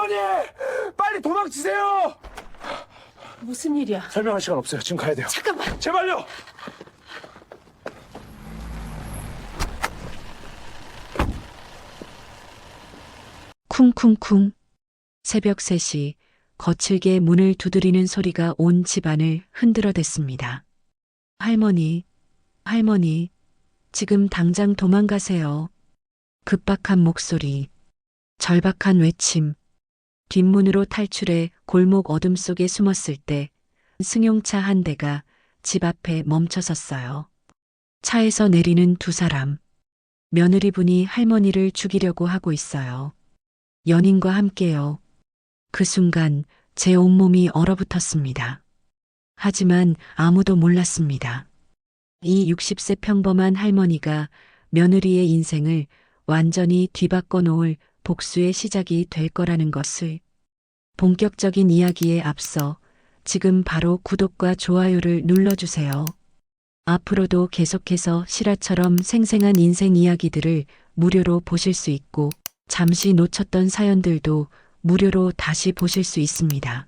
할머니! 빨리 도망치세요! 무슨 일이야? 설명할 시간 없어요. 지금 가야 돼요. 잠깐만. 제발요! 쿵쿵쿵. 새벽 3시 거칠게 문을 두드리는 소리가 온 집안을 흔들어댔습니다. 할머니, 할머니, 지금 당장 도망가세요. 급박한 목소리, 절박한 외침, 뒷문으로 탈출해 골목 어둠 속에 숨었을 때 승용차 한 대가 집 앞에 멈춰섰어요. 차에서 내리는 두 사람. 며느리분이 할머니를 죽이려고 하고 있어요. 연인과 함께요. 그 순간 제 온몸이 얼어붙었습니다. 하지만 아무도 몰랐습니다. 이 60세 평범한 할머니가 며느리의 인생을 완전히 뒤바꿔 놓을 복수의 시작이 될 거라는 것을. 본격적인 이야기에 앞서 지금 바로 구독과 좋아요를 눌러주세요. 앞으로도 계속해서 실화처럼 생생한 인생 이야기들을 무료로 보실 수 있고 잠시 놓쳤던 사연들도 무료로 다시 보실 수 있습니다.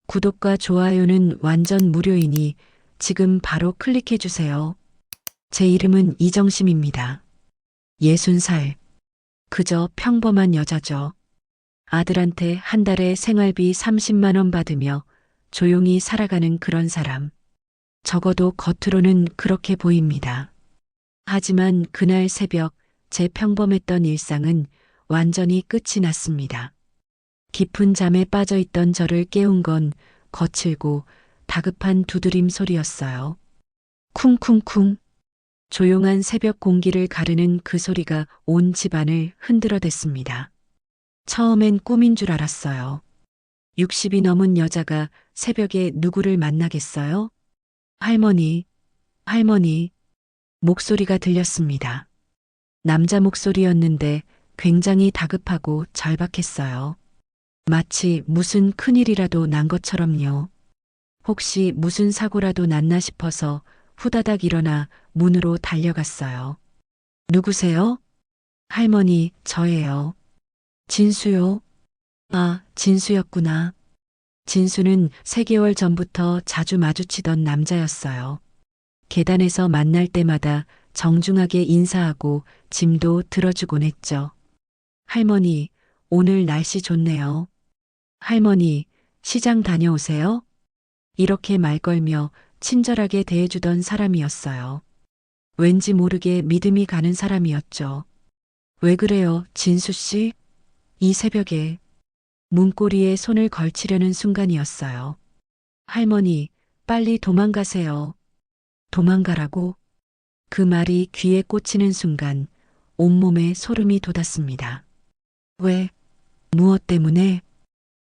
구독과 좋아요는 완전 무료이니 지금 바로 클릭해주세요. 제 이름은 이정심입니다. 60살. 그저 평범한 여자죠. 아들한테 한 달에 생활비 30만 원 받으며 조용히 살아가는 그런 사람. 적어도 겉으로는 그렇게 보입니다. 하지만 그날 새벽 제 평범했던 일상은 완전히 끝이 났습니다. 깊은 잠에 빠져 있던 저를 깨운 건 거칠고 다급한 두드림 소리였어요. 쿵쿵쿵. 조용한 새벽 공기를 가르는 그 소리가 온 집안을 흔들어댔습니다. 처음엔 꿈인 줄 알았어요. 60이 넘은 여자가 새벽에 누구를 만나겠어요? 할머니, 할머니. 목소리가 들렸습니다. 남자 목소리였는데 굉장히 다급하고 절박했어요. 마치 무슨 큰일이라도 난 것처럼요. 혹시 무슨 사고라도 났나 싶어서 후다닥 일어나 문으로 달려갔어요. 누구세요? 할머니, 저예요. 진수요. 아, 진수였구나. 진수는 3개월 전부터 자주 마주치던 남자였어요. 계단에서 만날 때마다 정중하게 인사하고 짐도 들어주곤 했죠. 할머니, 오늘 날씨 좋네요. 할머니, 시장 다녀오세요? 이렇게 말 걸며 친절하게 대해주던 사람이었어요. 왠지 모르게 믿음이 가는 사람이었죠. 왜 그래요, 진수 씨? 이 새벽에 문고리에 손을 걸치려는 순간이었어요. 할머니, 빨리 도망가세요. 도망가라고? 그 말이 귀에 꽂히는 순간 온몸에 소름이 돋았습니다. 왜? 무엇 때문에?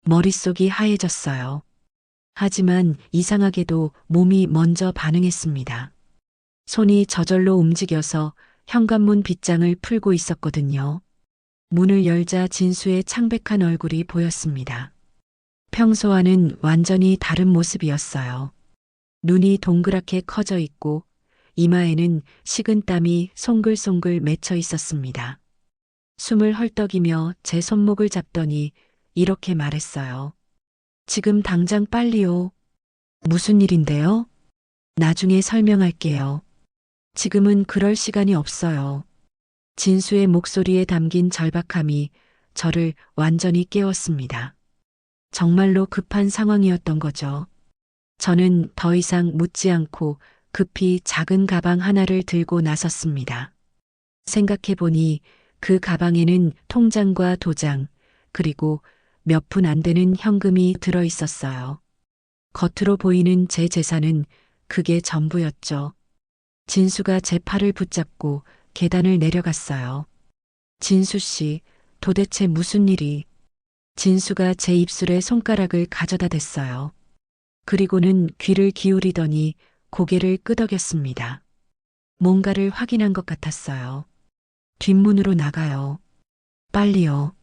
머릿속이 하얘졌어요. 하지만 이상하게도 몸이 먼저 반응했습니다. 손이 저절로 움직여서 현관문 빗장을 풀고 있었거든요. 문을 열자 진수의 창백한 얼굴이 보였습니다. 평소와는 완전히 다른 모습이었어요. 눈이 동그랗게 커져 있고 이마에는 식은 땀이 송글송글 맺혀 있었습니다. 숨을 헐떡이며 제 손목을 잡더니 이렇게 말했어요. 지금 당장 빨리요. 무슨 일인데요? 나중에 설명할게요. 지금은 그럴 시간이 없어요. 진수의 목소리에 담긴 절박함이 저를 완전히 깨웠습니다. 정말로 급한 상황이었던 거죠. 저는 더 이상 묻지 않고 급히 작은 가방 하나를 들고 나섰습니다. 생각해보니 그 가방에는 통장과 도장, 그리고 몇 푼 안 되는 현금이 들어 있었어요. 겉으로 보이는 제 재산은 그게 전부였죠. 진수가 제 팔을 붙잡고 계단을 내려갔어요. 진수 씨, 도대체 무슨 일이? 진수가 제 입술에 손가락을 가져다 댔어요. 그리고는 귀를 기울이더니 고개를 끄덕였습니다. 뭔가를 확인한 것 같았어요. 뒷문으로 나가요. 빨리요.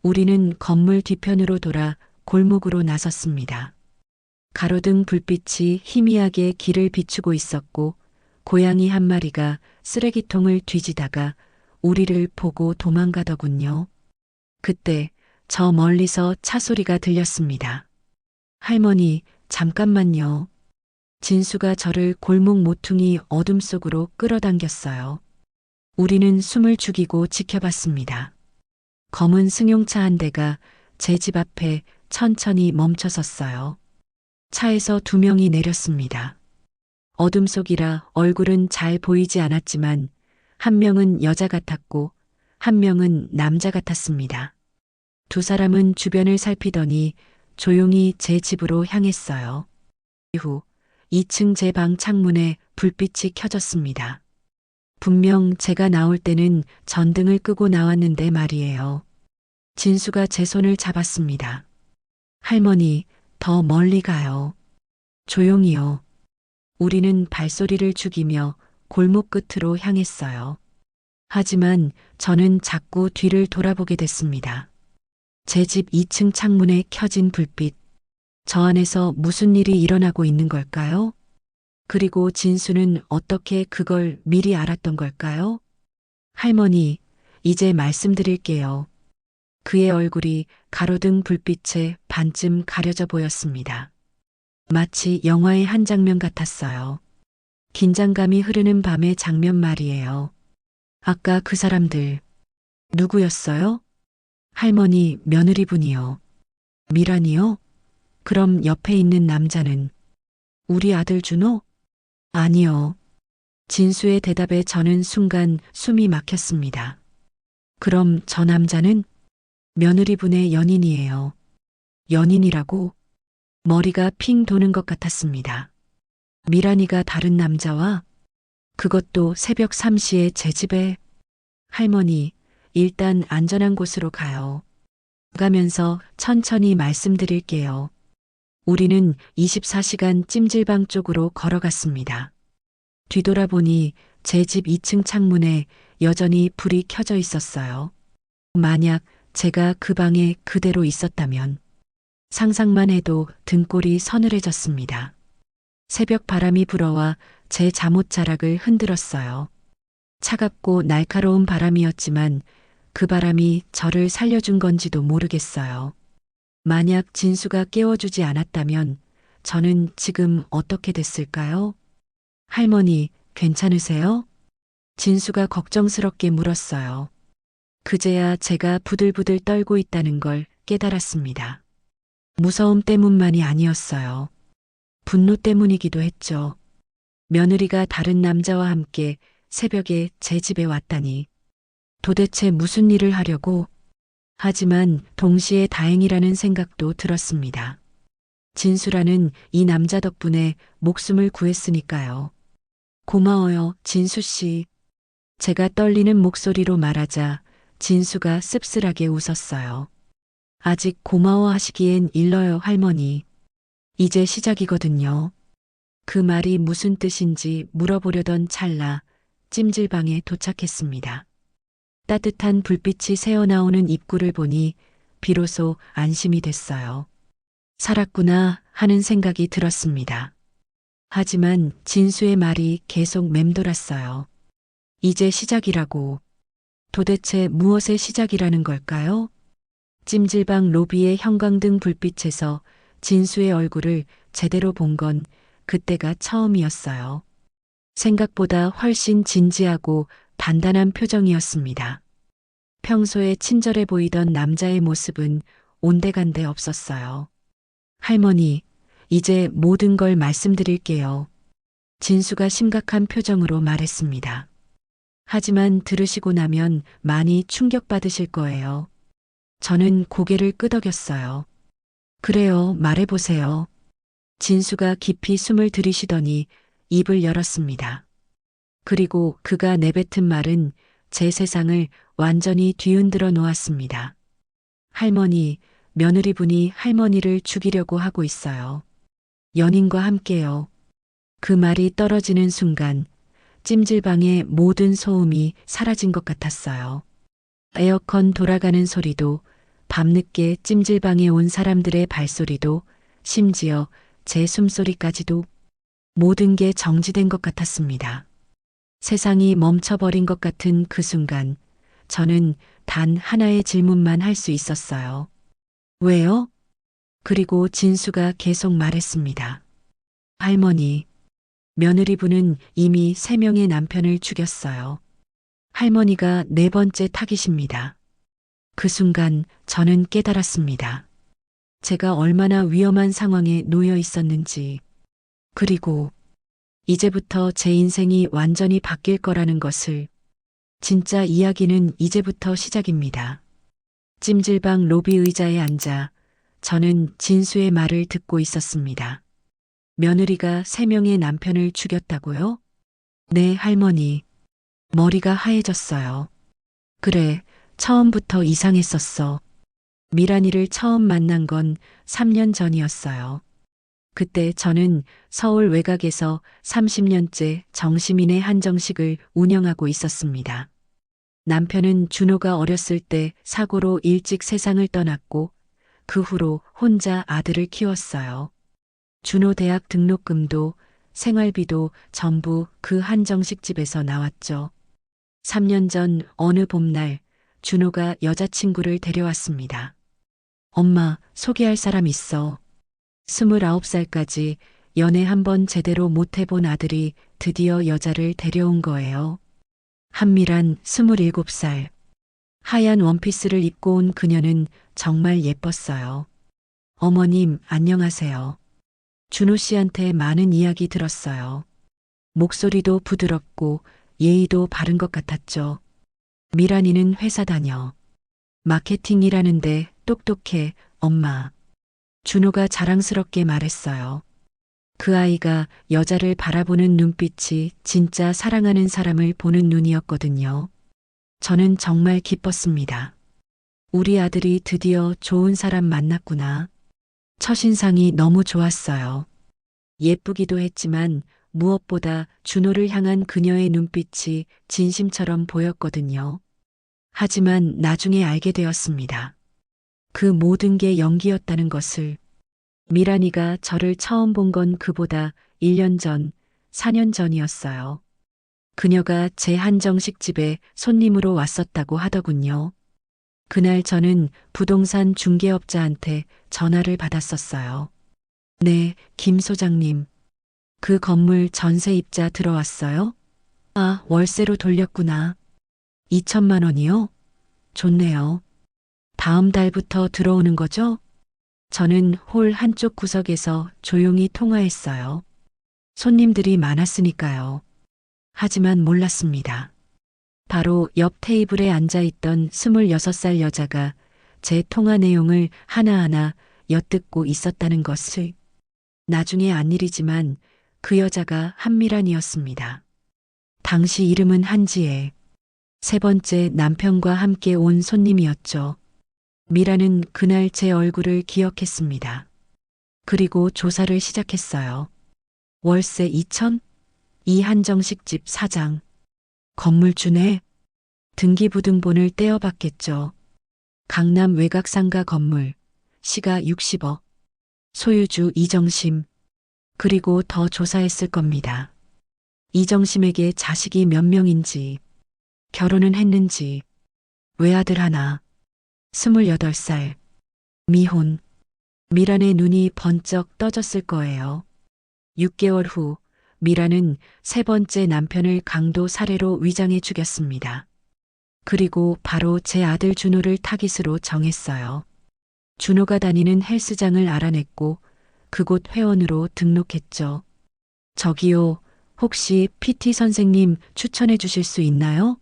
우리는 건물 뒤편으로 돌아 골목으로 나섰습니다. 가로등 불빛이 희미하게 길을 비추고 있었고 고양이 한 마리가 쓰레기통을 뒤지다가 우리를 보고 도망가더군요. 그때 저 멀리서 차 소리가 들렸습니다. 할머니, 잠깐만요. 진수가 저를 골목 모퉁이 어둠 속으로 끌어당겼어요. 우리는 숨을 죽이고 지켜봤습니다. 검은 승용차 한 대가 제 집 앞에 천천히 멈춰섰어요. 차에서 두 명이 내렸습니다. 어둠 속이라 얼굴은 잘 보이지 않았지만 한 명은 여자 같았고 한 명은 남자 같았습니다. 두 사람은 주변을 살피더니 조용히 제 집으로 향했어요. 이후 2층 제 방 창문에 불빛이 켜졌습니다. 분명 제가 나올 때는 전등을 끄고 나왔는데 말이에요. 진수가 제 손을 잡았습니다. 할머니, 더 멀리 가요. 조용히요. 우리는 발소리를 죽이며 골목 끝으로 향했어요. 하지만 저는 자꾸 뒤를 돌아보게 됐습니다. 제 집 2층 창문에 켜진 불빛. 저 안에서 무슨 일이 일어나고 있는 걸까요? 그리고 진수는 어떻게 그걸 미리 알았던 걸까요? 할머니, 이제 말씀드릴게요. 그의 얼굴이 가로등 불빛에 반쯤 가려져 보였습니다. 마치 영화의 한 장면 같았어요. 긴장감이 흐르는 밤의 장면 말이에요. 아까 그 사람들 누구였어요? 할머니, 며느리분이요. 미란이요? 그럼 옆에 있는 남자는 우리 아들 준호? 아니요. 진수의 대답에 저는 순간 숨이 막혔습니다. 그럼 저 남자는 며느리분의 연인이에요. 연인이라고? 머리가 핑 도는 것 같았습니다. 미란이가 다른 남자와? 그것도 새벽 3시에 제 집에? 할머니, 일단 안전한 곳으로 가요. 가면서 천천히 말씀드릴게요. 우리는 24시간 찜질방 쪽으로 걸어갔습니다. 뒤돌아보니 제 집 2층 창문에 여전히 불이 켜져 있었어요. 만약 제가 그 방에 그대로 있었다면 상상만 해도 등골이 서늘해졌습니다. 새벽 바람이 불어와 제 잠옷자락을 흔들었어요. 차갑고 날카로운 바람이었지만 그 바람이 저를 살려준 건지도 모르겠어요. 만약 진수가 깨워주지 않았다면 저는 지금 어떻게 됐을까요? 할머니, 괜찮으세요? 진수가 걱정스럽게 물었어요. 그제야 제가 부들부들 떨고 있다는 걸 깨달았습니다. 무서움 때문만이 아니었어요. 분노 때문이기도 했죠. 며느리가 다른 남자와 함께 새벽에 제 집에 왔다니. 도대체 무슨 일을 하려고? 하지만 동시에 다행이라는 생각도 들었습니다. 진수라는 이 남자 덕분에 목숨을 구했으니까요. 고마워요, 진수 씨. 제가 떨리는 목소리로 말하자 진수가 씁쓸하게 웃었어요. 아직 고마워하시기엔 일러요, 할머니. 이제 시작이거든요. 그 말이 무슨 뜻인지 물어보려던 찰나 찜질방에 도착했습니다. 따뜻한 불빛이 새어나오는 입구를 보니 비로소 안심이 됐어요. 살았구나 하는 생각이 들었습니다. 하지만 진수의 말이 계속 맴돌았어요. 이제 시작이라고. 도대체 무엇의 시작이라는 걸까요? 찜질방 로비의 형광등 불빛에서 진수의 얼굴을 제대로 본 건 그때가 처음이었어요. 생각보다 훨씬 진지하고 단단한 표정이었습니다. 평소에 친절해 보이던 남자의 모습은 온데간데 없었어요. 할머니, 이제 모든 걸 말씀드릴게요. 진수가 심각한 표정으로 말했습니다. 하지만 들으시고 나면 많이 충격받으실 거예요. 저는 고개를 끄덕였어요. 그래요, 말해보세요. 진수가 깊이 숨을 들이쉬더니 입을 열었습니다. 그리고 그가 내뱉은 말은 제 세상을 완전히 뒤흔들어 놓았습니다. 할머니, 며느리분이 할머니를 죽이려고 하고 있어요. 연인과 함께요. 그 말이 떨어지는 순간 찜질방의 모든 소음이 사라진 것 같았어요. 에어컨 돌아가는 소리도, 밤늦게 찜질방에 온 사람들의 발소리도, 심지어 제 숨소리까지도 모든 게 정지된 것 같았습니다. 세상이 멈춰버린 것 같은 그 순간 저는 단 하나의 질문만 할 수 있었어요. 왜요? 그리고 진수가 계속 말했습니다. 할머니, 며느리분은 이미 3명의 남편을 죽였어요. 할머니가 4번째 타깃입니다. 그 순간 저는 깨달았습니다. 제가 얼마나 위험한 상황에 놓여 있었는지, 그리고 이제부터 제 인생이 완전히 바뀔 거라는 것을, 진짜 이야기는 이제부터 시작입니다. 찜질방 로비 의자에 앉아 저는 진수의 말을 듣고 있었습니다. 며느리가 3명의 남편을 죽였다고요? 네, 할머니. 머리가 하얘졌어요. 그래, 처음부터 이상했었어. 미란이를 처음 만난 건 3년 전이었어요. 그때 저는 서울 외곽에서 30년째 정시민의 한정식을 운영하고 있었습니다. 남편은 준호가 어렸을 때 사고로 일찍 세상을 떠났고 그 후로 혼자 아들을 키웠어요. 준호 대학 등록금도 생활비도 전부 그 한정식집에서 나왔죠. 3년 전 어느 봄날 준호가 여자친구를 데려왔습니다. 엄마, 소개할 사람 있어. 29살까지 연애 한번 제대로 못 해본 아들이 드디어 여자를 데려온 거예요. 한미란 27살. 하얀 원피스를 입고 온 그녀는 정말 예뻤어요. 어머님, 안녕하세요. 준호 씨한테 많은 이야기 들었어요. 목소리도 부드럽고 예의도 바른 것 같았죠. 미란이는 회사 다녀. 마케팅 일하는데 똑똑해, 엄마. 준호가 자랑스럽게 말했어요. 그 아이가 여자를 바라보는 눈빛이 진짜 사랑하는 사람을 보는 눈이었거든요. 저는 정말 기뻤습니다. 우리 아들이 드디어 좋은 사람 만났구나. 첫인상이 너무 좋았어요. 예쁘기도 했지만 무엇보다 준호를 향한 그녀의 눈빛이 진심처럼 보였거든요. 하지만 나중에 알게 되었습니다. 그 모든 게 연기였다는 것을. 미란이가 저를 처음 본 건 그보다 1년 전, 4년 전이었어요. 그녀가 제 한정식 집에 손님으로 왔었다고 하더군요. 그날 저는 부동산 중개업자한테 전화를 받았었어요. 네, 김 소장님. 그 건물 전세 입자 들어왔어요? 아, 월세로 돌렸구나. 2천만 원이요? 좋네요. 다음 달부터 들어오는 거죠? 저는 홀 한쪽 구석에서 조용히 통화했어요. 손님들이 많았으니까요. 하지만 몰랐습니다. 바로 옆 테이블에 앉아있던 26살 여자가 제 통화 내용을 하나하나 엿듣고 있었다는 것을. 나중에 안 일이지만 그 여자가 한미란이었습니다. 당시 이름은 한지혜. 3번째 남편과 함께 온 손님이었죠. 미라는 그날 제 얼굴을 기억했습니다. 그리고 조사를 시작했어요. 월세 2천? 이 한정식집 사장. 건물주네? 등기부등본을 떼어봤겠죠. 강남 외곽상가 건물. 시가 60억. 소유주 이정심. 그리고 더 조사했을 겁니다. 이정심에게 자식이 몇 명인지, 결혼은 했는지, 외아들 하나, 28살, 미혼. 미란의 눈이 번쩍 떠졌을 거예요. 6개월 후 미란은 3번째 남편을 강도 살해로 위장해 죽였습니다. 그리고 바로 제 아들 준호를 타깃으로 정했어요. 준호가 다니는 헬스장을 알아냈고 그곳 회원으로 등록했죠. 저기요, 혹시 PT 선생님 추천해 주실 수 있나요?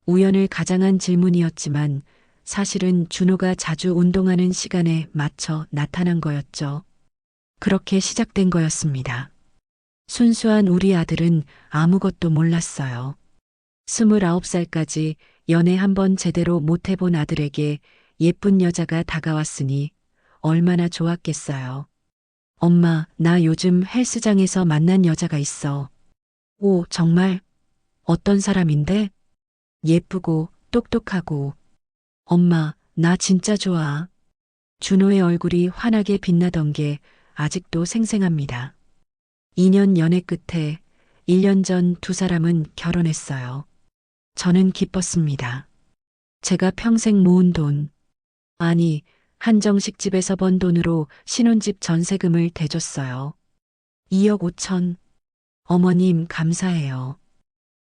우연을 가장한 질문이었지만 사실은 준호가 자주 운동하는 시간에 맞춰 나타난 거였죠. 그렇게 시작된 거였습니다. 순수한 우리 아들은 아무것도 몰랐어요. 29살까지 연애 한번 제대로 못 해본 아들에게 예쁜 여자가 다가왔으니 얼마나 좋았겠어요. 엄마, 나 요즘 헬스장에서 만난 여자가 있어. 오, 정말? 어떤 사람인데? 예쁘고 똑똑하고. 엄마, 나 진짜 좋아. 준호의 얼굴이 환하게 빛나던 게 아직도 생생합니다. 2년 연애 끝에 1년 전 두 사람은 결혼했어요. 저는 기뻤습니다. 제가 평생 모은 돈, 아니, 한정식 집에서 번 돈으로 신혼집 전세금을 대줬어요. 2억 5천. 어머님 감사해요.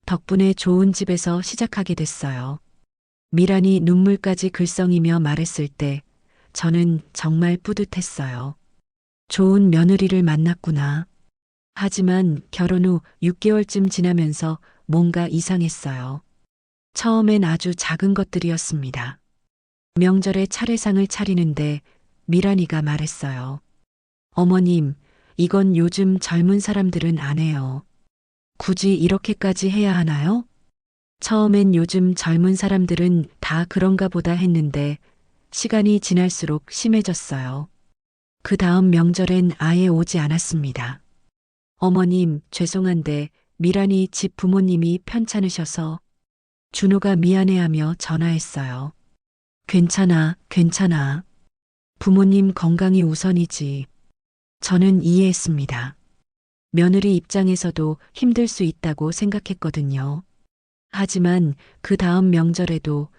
덕분에 좋은 집에서 시작하게 됐어요. 미란이 눈물까지 글썽이며 말했을 때 저는 정말 뿌듯했어요. 좋은 며느리를 만났구나. 하지만 결혼 후 6개월쯤 지나면서 뭔가 이상했어요. 처음엔 아주 작은 것들이었습니다. 명절에 차례상을 차리는데 미란이가 말했어요. 어머님, 이건 요즘 젊은 사람들은 안 해요. 굳이 이렇게까지 해야 하나요? 처음엔 요즘 젊은 사람들은 다 그런가 보다 했는데 시간이 지날수록 심해졌어요. 그 다음 명절엔 아예 오지 않았습니다. 어머님, 죄송한데 미란이 집 부모님이 편찮으셔서. 준호가 미안해하며 전화했어요. 괜찮아, 괜찮아. 부모님 건강이 우선이지. 저는 이해했습니다. 며느리 입장에서도 힘들 수 있다고 생각했거든요. 하지만 그 다음 명절에도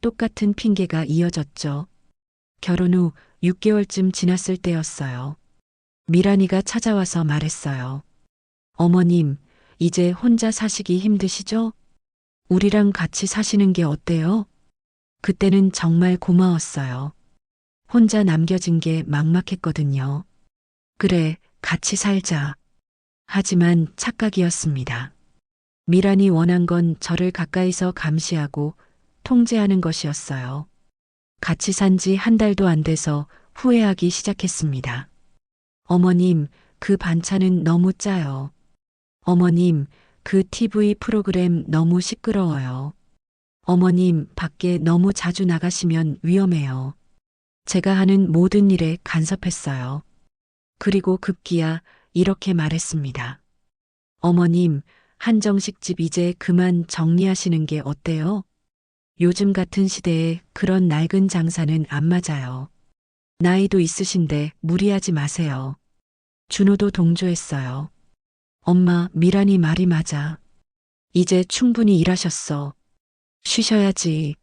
똑같은 핑계가 이어졌죠. 결혼 후 6개월쯤 지났을 때였어요. 미란이가 찾아와서 말했어요. 어머님, 이제 혼자 사시기 힘드시죠? 우리랑 같이 사시는 게 어때요? 그때는 정말 고마웠어요. 혼자 남겨진 게 막막했거든요. 그래, 같이 살자. 하지만 착각이었습니다. 미란이 원한 건 저를 가까이서 감시하고 통제하는 것이었어요. 같이 산 지 한 달도 안 돼서 후회하기 시작했습니다. 어머님, 그 반찬은 너무 짜요. 어머님, 그 TV 프로그램 너무 시끄러워요. 어머님, 밖에 너무 자주 나가시면 위험해요. 제가 하는 모든 일에 간섭했어요. 그리고 급기야 이렇게 말했습니다. 어머님, 한정식 집 이제 그만 정리하시는 게 어때요? 요즘 같은 시대에 그런 낡은 장사는 안 맞아요. 나이도 있으신데 무리하지 마세요. 준호도 동조했어요. 엄마, 미란이 말이 맞아. 이제 충분히 일하셨어. 쉬셔야지.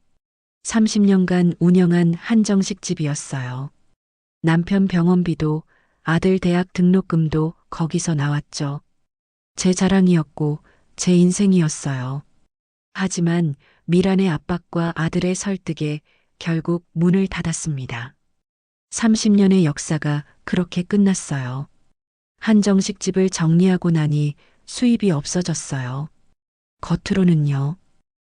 30년간 운영한 한정식 집이었어요. 남편 병원비도 아들 대학 등록금도 거기서 나왔죠. 제 자랑이었고 제 인생이었어요. 하지만 미란의 압박과 아들의 설득에 결국 문을 닫았습니다. 30년의 역사가 그렇게 끝났어요. 한정식 집을 정리하고 나니 수입이 없어졌어요. 겉으로는요.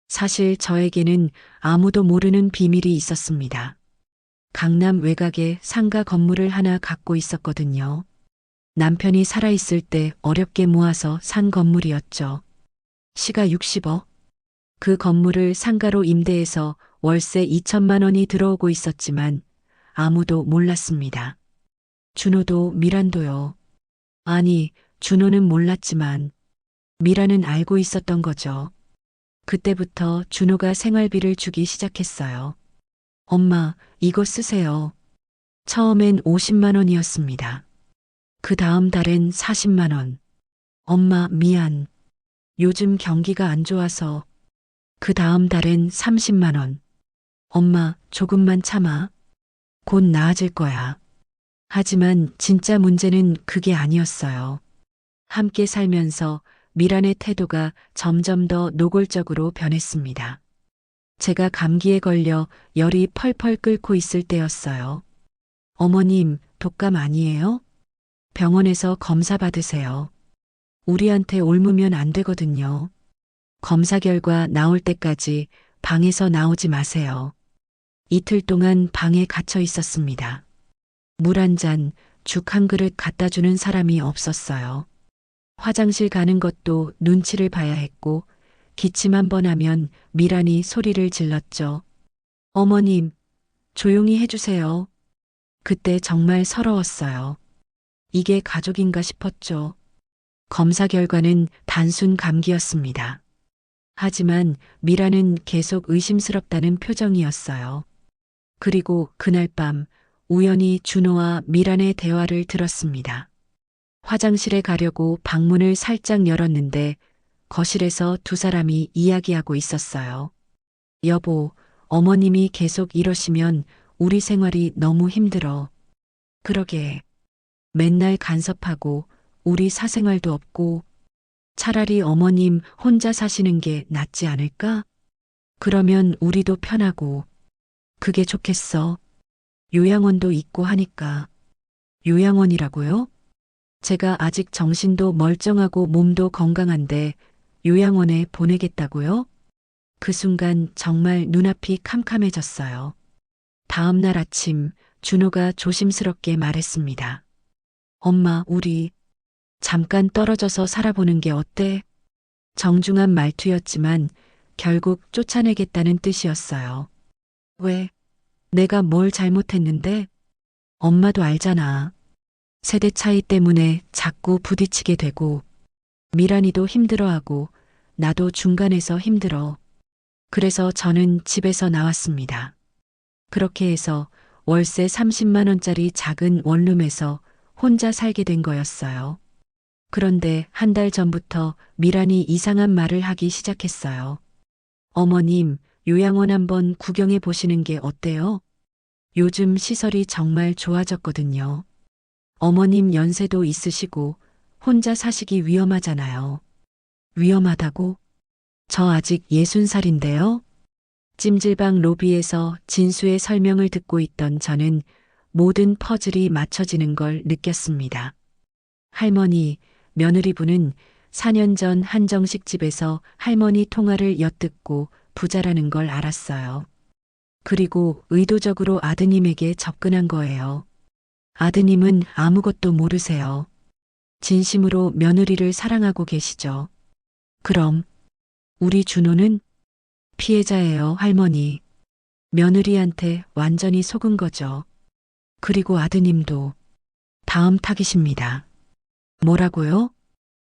사실 저에게는 아무도 모르는 비밀이 있었습니다. 강남 외곽에 상가 건물을 하나 갖고 있었거든요. 남편이 살아있을 때 어렵게 모아서 산 건물이었죠. 시가 60억. 그 건물을 상가로 임대해서 월세 2천만 원이 들어오고 있었지만 아무도 몰랐습니다. 준호도 미란도요. 아니, 준호는 몰랐지만 미란은 알고 있었던 거죠. 그때부터 준호가 생활비를 주기 시작했어요. 엄마, 이거 쓰세요. 처음엔 50만 원이었습니다. 그 다음 달엔 40만 원. 엄마, 미안. 요즘 경기가 안 좋아서. 그 다음 달엔 30만 원. 엄마, 조금만 참아. 곧 나아질 거야. 하지만 진짜 문제는 그게 아니었어요. 함께 살면서 미란의 태도가 점점 더 노골적으로 변했습니다. 제가 감기에 걸려 열이 펄펄 끓고 있을 때였어요. 어머님, 독감 아니에요? 병원에서 검사 받으세요. 우리한테 옮으면 안 되거든요. 검사 결과 나올 때까지 방에서 나오지 마세요. 이틀 동안 방에 갇혀 있었습니다. 물 한 잔, 죽 한 그릇 갖다 주는 사람이 없었어요. 화장실 가는 것도 눈치를 봐야 했고 기침 한 번 하면 미란이 소리를 질렀죠. 어머님, 조용히 해주세요. 그때 정말 서러웠어요. 이게 가족인가 싶었죠. 검사 결과는 단순 감기였습니다. 하지만 미란은 계속 의심스럽다는 표정이었어요. 그리고 그날 밤 우연히 준호와 미란의 대화를 들었습니다. 화장실에 가려고 방문을 살짝 열었는데 거실에서 두 사람이 이야기하고 있었어요. 여보, 어머님이 계속 이러시면 우리 생활이 너무 힘들어. 그러게. 맨날 간섭하고 우리 사생활도 없고 차라리 어머님 혼자 사시는 게 낫지 않을까? 그러면 우리도 편하고 그게 좋겠어. 요양원도 있고 하니까. 요양원이라고요? 제가 아직 정신도 멀쩡하고 몸도 건강한데 요양원에 보내겠다고요? 그 순간 정말 눈앞이 캄캄해졌어요. 다음 날 아침 준호가 조심스럽게 말했습니다. 엄마, 우리 잠깐 떨어져서 살아보는 게 어때? 정중한 말투였지만 결국 쫓아내겠다는 뜻이었어요. 왜? 내가 뭘 잘못했는데? 엄마도 알잖아. 세대 차이 때문에 자꾸 부딪히게 되고 미란이도 힘들어하고 나도 중간에서 힘들어. 그래서 저는 집에서 나왔습니다. 그렇게 해서 월세 30만 원짜리 작은 원룸에서 혼자 살게 된 거였어요. 그런데 한 달 전부터 미란이 이상한 말을 하기 시작했어요. 어머님, 요양원 한번 구경해 보시는 게 어때요? 요즘 시설이 정말 좋아졌거든요. 어머님 연세도 있으시고 혼자 사시기 위험하잖아요. 위험하다고? 저 아직 60살인데요. 찜질방 로비에서 진수의 설명을 듣고 있던 저는 모든 퍼즐이 맞춰지는 걸 느꼈습니다. 할머니, 며느리분은 4년 전 한정식 집에서 할머니 통화를 엿듣고 부자라는 걸 알았어요. 그리고 의도적으로 아드님에게 접근한 거예요. 아드님은 아무것도 모르세요. 진심으로 며느리를 사랑하고 계시죠. 그럼 우리 준호는 피해자예요, 할머니. 며느리한테 완전히 속은 거죠. 그리고 아드님도 다음 타깃입니다. 뭐라고요?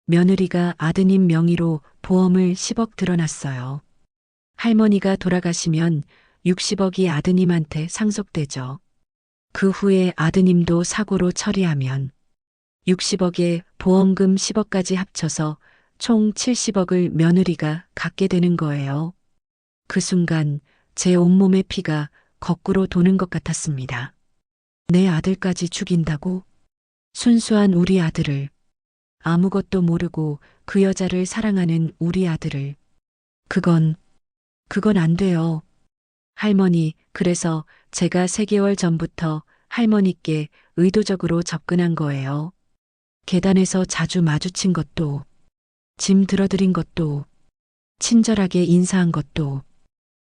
며느리가 아드님 명의로 보험을 10억 들어놨어요. 할머니가 돌아가시면 60억이 아드님한테 상속되죠. 그 후에 아드님도 사고로 처리하면 60억에 보험금 10억까지 합쳐서 총 70억을 며느리가 갖게 되는 거예요. 그 순간 제 온몸의 피가 거꾸로 도는 것 같았습니다. 내 아들까지 죽인다고? 순수한 우리 아들을, 아무것도 모르고 그 여자를 사랑하는 우리 아들을. 그건 안 돼요. 할머니, 그래서 제가 3개월 전부터 할머니께 의도적으로 접근한 거예요. 계단에서 자주 마주친 것도, 짐 들어드린 것도, 친절하게 인사한 것도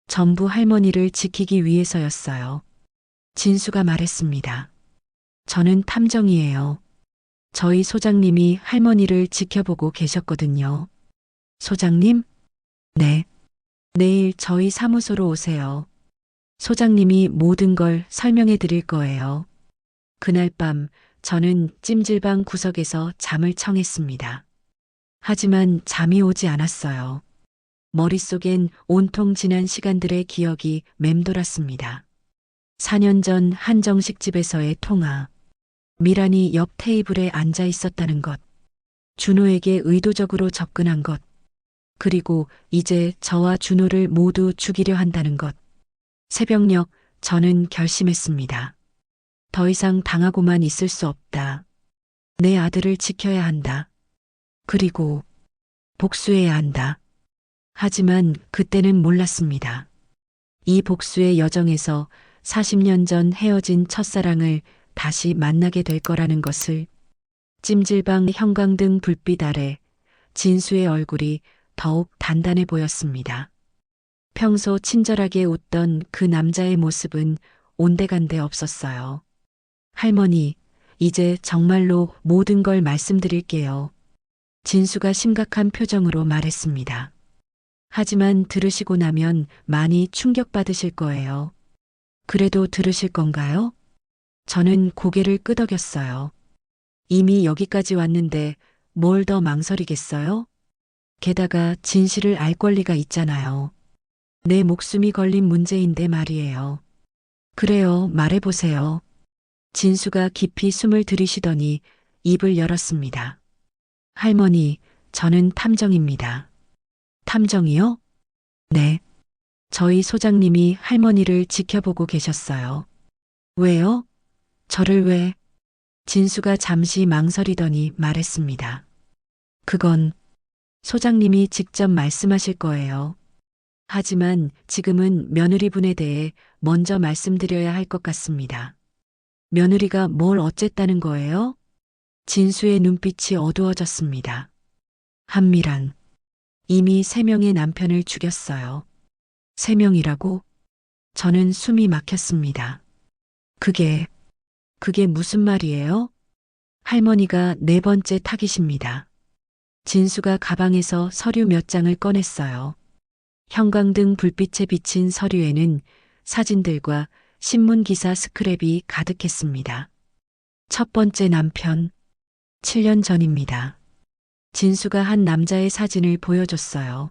전부 할머니를 지키기 위해서였어요. 진수가 말했습니다. 저는 탐정이에요. 저희 소장님이 할머니를 지켜보고 계셨거든요. 소장님? 네. 내일 저희 사무소로 오세요. 소장님이 모든 걸 설명해 드릴 거예요. 그날 밤 저는 찜질방 구석에서 잠을 청했습니다. 하지만 잠이 오지 않았어요. 머릿속엔 온통 지난 시간들의 기억이 맴돌았습니다. 4년 전 한정식 집에서의 통화. 미란이 옆 테이블에 앉아 있었다는 것. 준호에게 의도적으로 접근한 것. 그리고 이제 저와 준호를 모두 죽이려 한다는 것. 새벽녘 저는 결심했습니다. 더 이상 당하고만 있을 수 없다. 내 아들을 지켜야 한다. 그리고 복수해야 한다. 하지만 그때는 몰랐습니다. 이 복수의 여정에서 40년 전 헤어진 첫사랑을 다시 만나게 될 거라는 것을. 찜질방 형광등 불빛 아래 진수의 얼굴이 더욱 단단해 보였습니다. 평소 친절하게 웃던 그 남자의 모습은 온데간데 없었어요. 할머니, 이제 정말로 모든 걸 말씀드릴게요. 진수가 심각한 표정으로 말했습니다. 하지만 들으시고 나면 많이 충격받으실 거예요. 그래도 들으실 건가요? 저는 고개를 끄덕였어요. 이미 여기까지 왔는데 뭘 더 망설이겠어요? 게다가 진실을 알 권리가 있잖아요. 내 목숨이 걸린 문제인데 말이에요. 그래요, 말해보세요. 진수가 깊이 숨을 들이쉬더니 입을 열었습니다. 할머니, 저는 탐정입니다. 탐정이요? 네. 저희 소장님이 할머니를 지켜보고 계셨어요. 왜요? 저를 왜? 진수가 잠시 망설이더니 말했습니다. 그건 소장님이 직접 말씀하실 거예요. 하지만 지금은 며느리분에 대해 먼저 말씀드려야 할 것 같습니다. 며느리가 뭘 어쨌다는 거예요? 진수의 눈빛이 어두워졌습니다. 한미란, 이미 3명의 남편을 죽였어요. 3명이라고? 저는 숨이 막혔습니다. 그게 무슨 말이에요? 할머니가 4번째 타깃입니다. 진수가 가방에서 서류 몇 장을 꺼냈어요. 형광등 불빛에 비친 서류에는 사진들과 신문기사 스크랩이 가득했습니다. 첫 번째 남편, 7년 전입니다. 진수가 한 남자의 사진을 보여줬어요.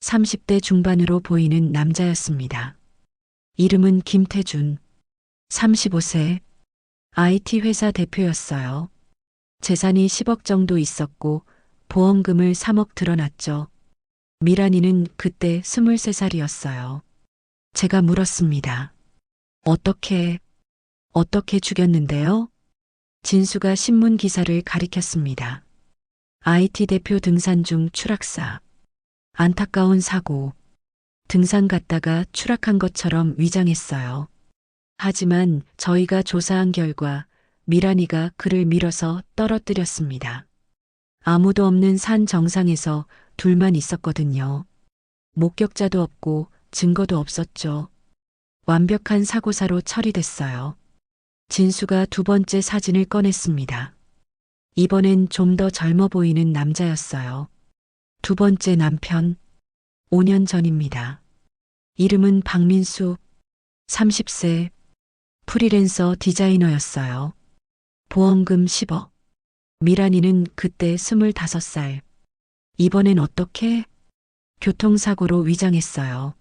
30대 중반으로 보이는 남자였습니다. 이름은 김태준, 35세, IT 회사 대표였어요. 재산이 10억 정도 있었고 보험금을 3억 들어놨죠. 미란이는 그때 23살이었어요. 제가 물었습니다. 어떻게 죽였는데요? 진수가 신문 기사를 가리켰습니다. IT 대표 등산 중 추락사. 안타까운 사고. 등산 갔다가 추락한 것처럼 위장했어요. 하지만 저희가 조사한 결과 미란이가 그를 밀어서 떨어뜨렸습니다. 아무도 없는 산 정상에서 둘만 있었거든요. 목격자도 없고 증거도 없었죠. 완벽한 사고사로 처리됐어요. 진수가 2번째 사진을 꺼냈습니다. 이번엔 좀 더 젊어 보이는 남자였어요. 2번째 남편, 5년 전입니다. 이름은 박민수, 30세, 프리랜서 디자이너였어요. 보험금 10억. 미란이는 그때 25살. 이번엔 어떻게? 교통사고로 위장했어요.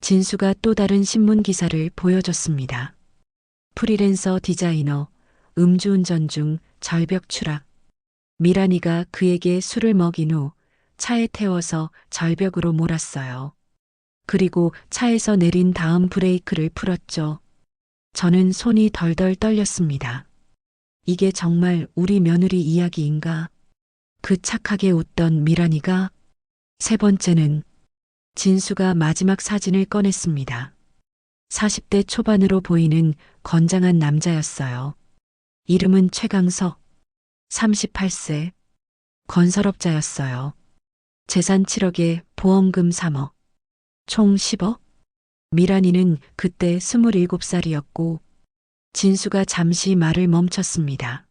진수가 또 다른 신문 기사를 보여줬습니다. 프리랜서 디자이너, 음주운전 중 절벽 추락. 미란이가 그에게 술을 먹인 후 차에 태워서 절벽으로 몰았어요. 그리고 차에서 내린 다음 브레이크를 풀었죠. 저는 손이 덜덜 떨렸습니다. 이게 정말 우리 며느리 이야기인가? 그 착하게 웃던 미란이가? 3번째는 진수가 마지막 사진을 꺼냈습니다. 40대 초반으로 보이는 건장한 남자였어요. 이름은 최강석, 38세, 건설업자였어요. 재산 7억에 보험금 3억, 총 10억? 미란이는 그때 27살이었고 진수가 잠시 말을 멈췄습니다.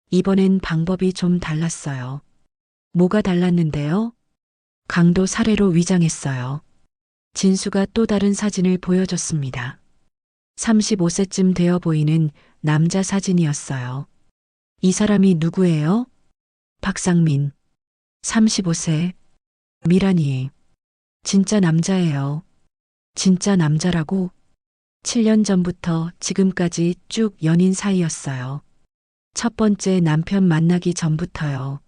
이번엔 방법이 좀 달랐어요. 뭐가 달랐는데요? 강도 살해로 위장했어요. 진수가 또 다른 사진을 보여줬습니다. 35세쯤 되어 보이는 남자 사진이었어요. 이 사람이 누구예요? 박상민, 35세, 미란이. 진짜 남자예요. 진짜 남자라고? 7년 전부터 지금까지 쭉 연인 사이였어요. 첫 번째 남편 만나기 전부터요.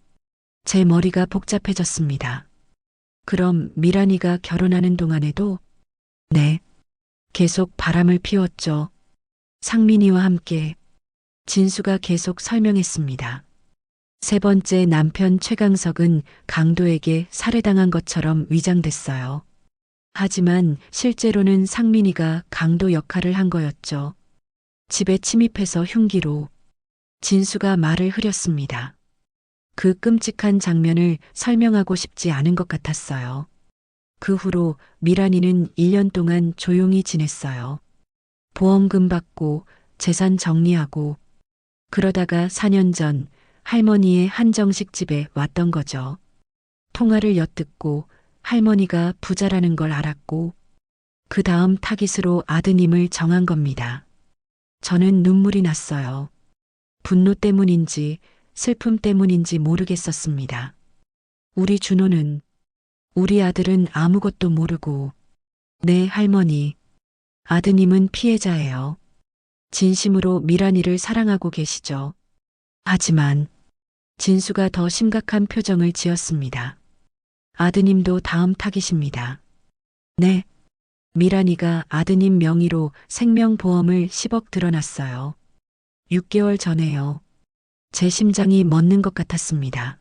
제 머리가 복잡해졌습니다. 그럼 미란이가 결혼하는 동안에도? 네. 계속 바람을 피웠죠. 상민이와 함께. 진수가 계속 설명했습니다. 3번째 남편 최강석은 강도에게 살해당한 것처럼 위장됐어요. 하지만 실제로는 상민이가 강도 역할을 한 거였죠. 집에 침입해서 흉기로. 진수가 말을 흐렸습니다. 그 끔찍한 장면을 설명하고 싶지 않은 것 같았어요. 그 후로 미란이는 1년 동안 조용히 지냈어요. 보험금 받고 재산 정리하고 그러다가 4년 전 할머니의 한정식 집에 왔던 거죠. 통화를 엿듣고 할머니가 부자라는 걸 알았고 그 다음 타깃으로 아드님을 정한 겁니다. 저는 눈물이 났어요. 분노 때문인지 슬픔 때문인지 모르겠었습니다. 우리 준호는, 우리 아들은 아무것도 모르고 내 할머니, 아드님은 피해자예요. 진심으로 미란이를 사랑하고 계시죠. 하지만 진수가 더 심각한 표정을 지었습니다. 아드님도 다음 타깃입니다. 네, 미란이가 아드님 명의로 생명보험을 10억 들어놨어요. 6개월 전에요. 제 심장이 멎는 것 같았습니다.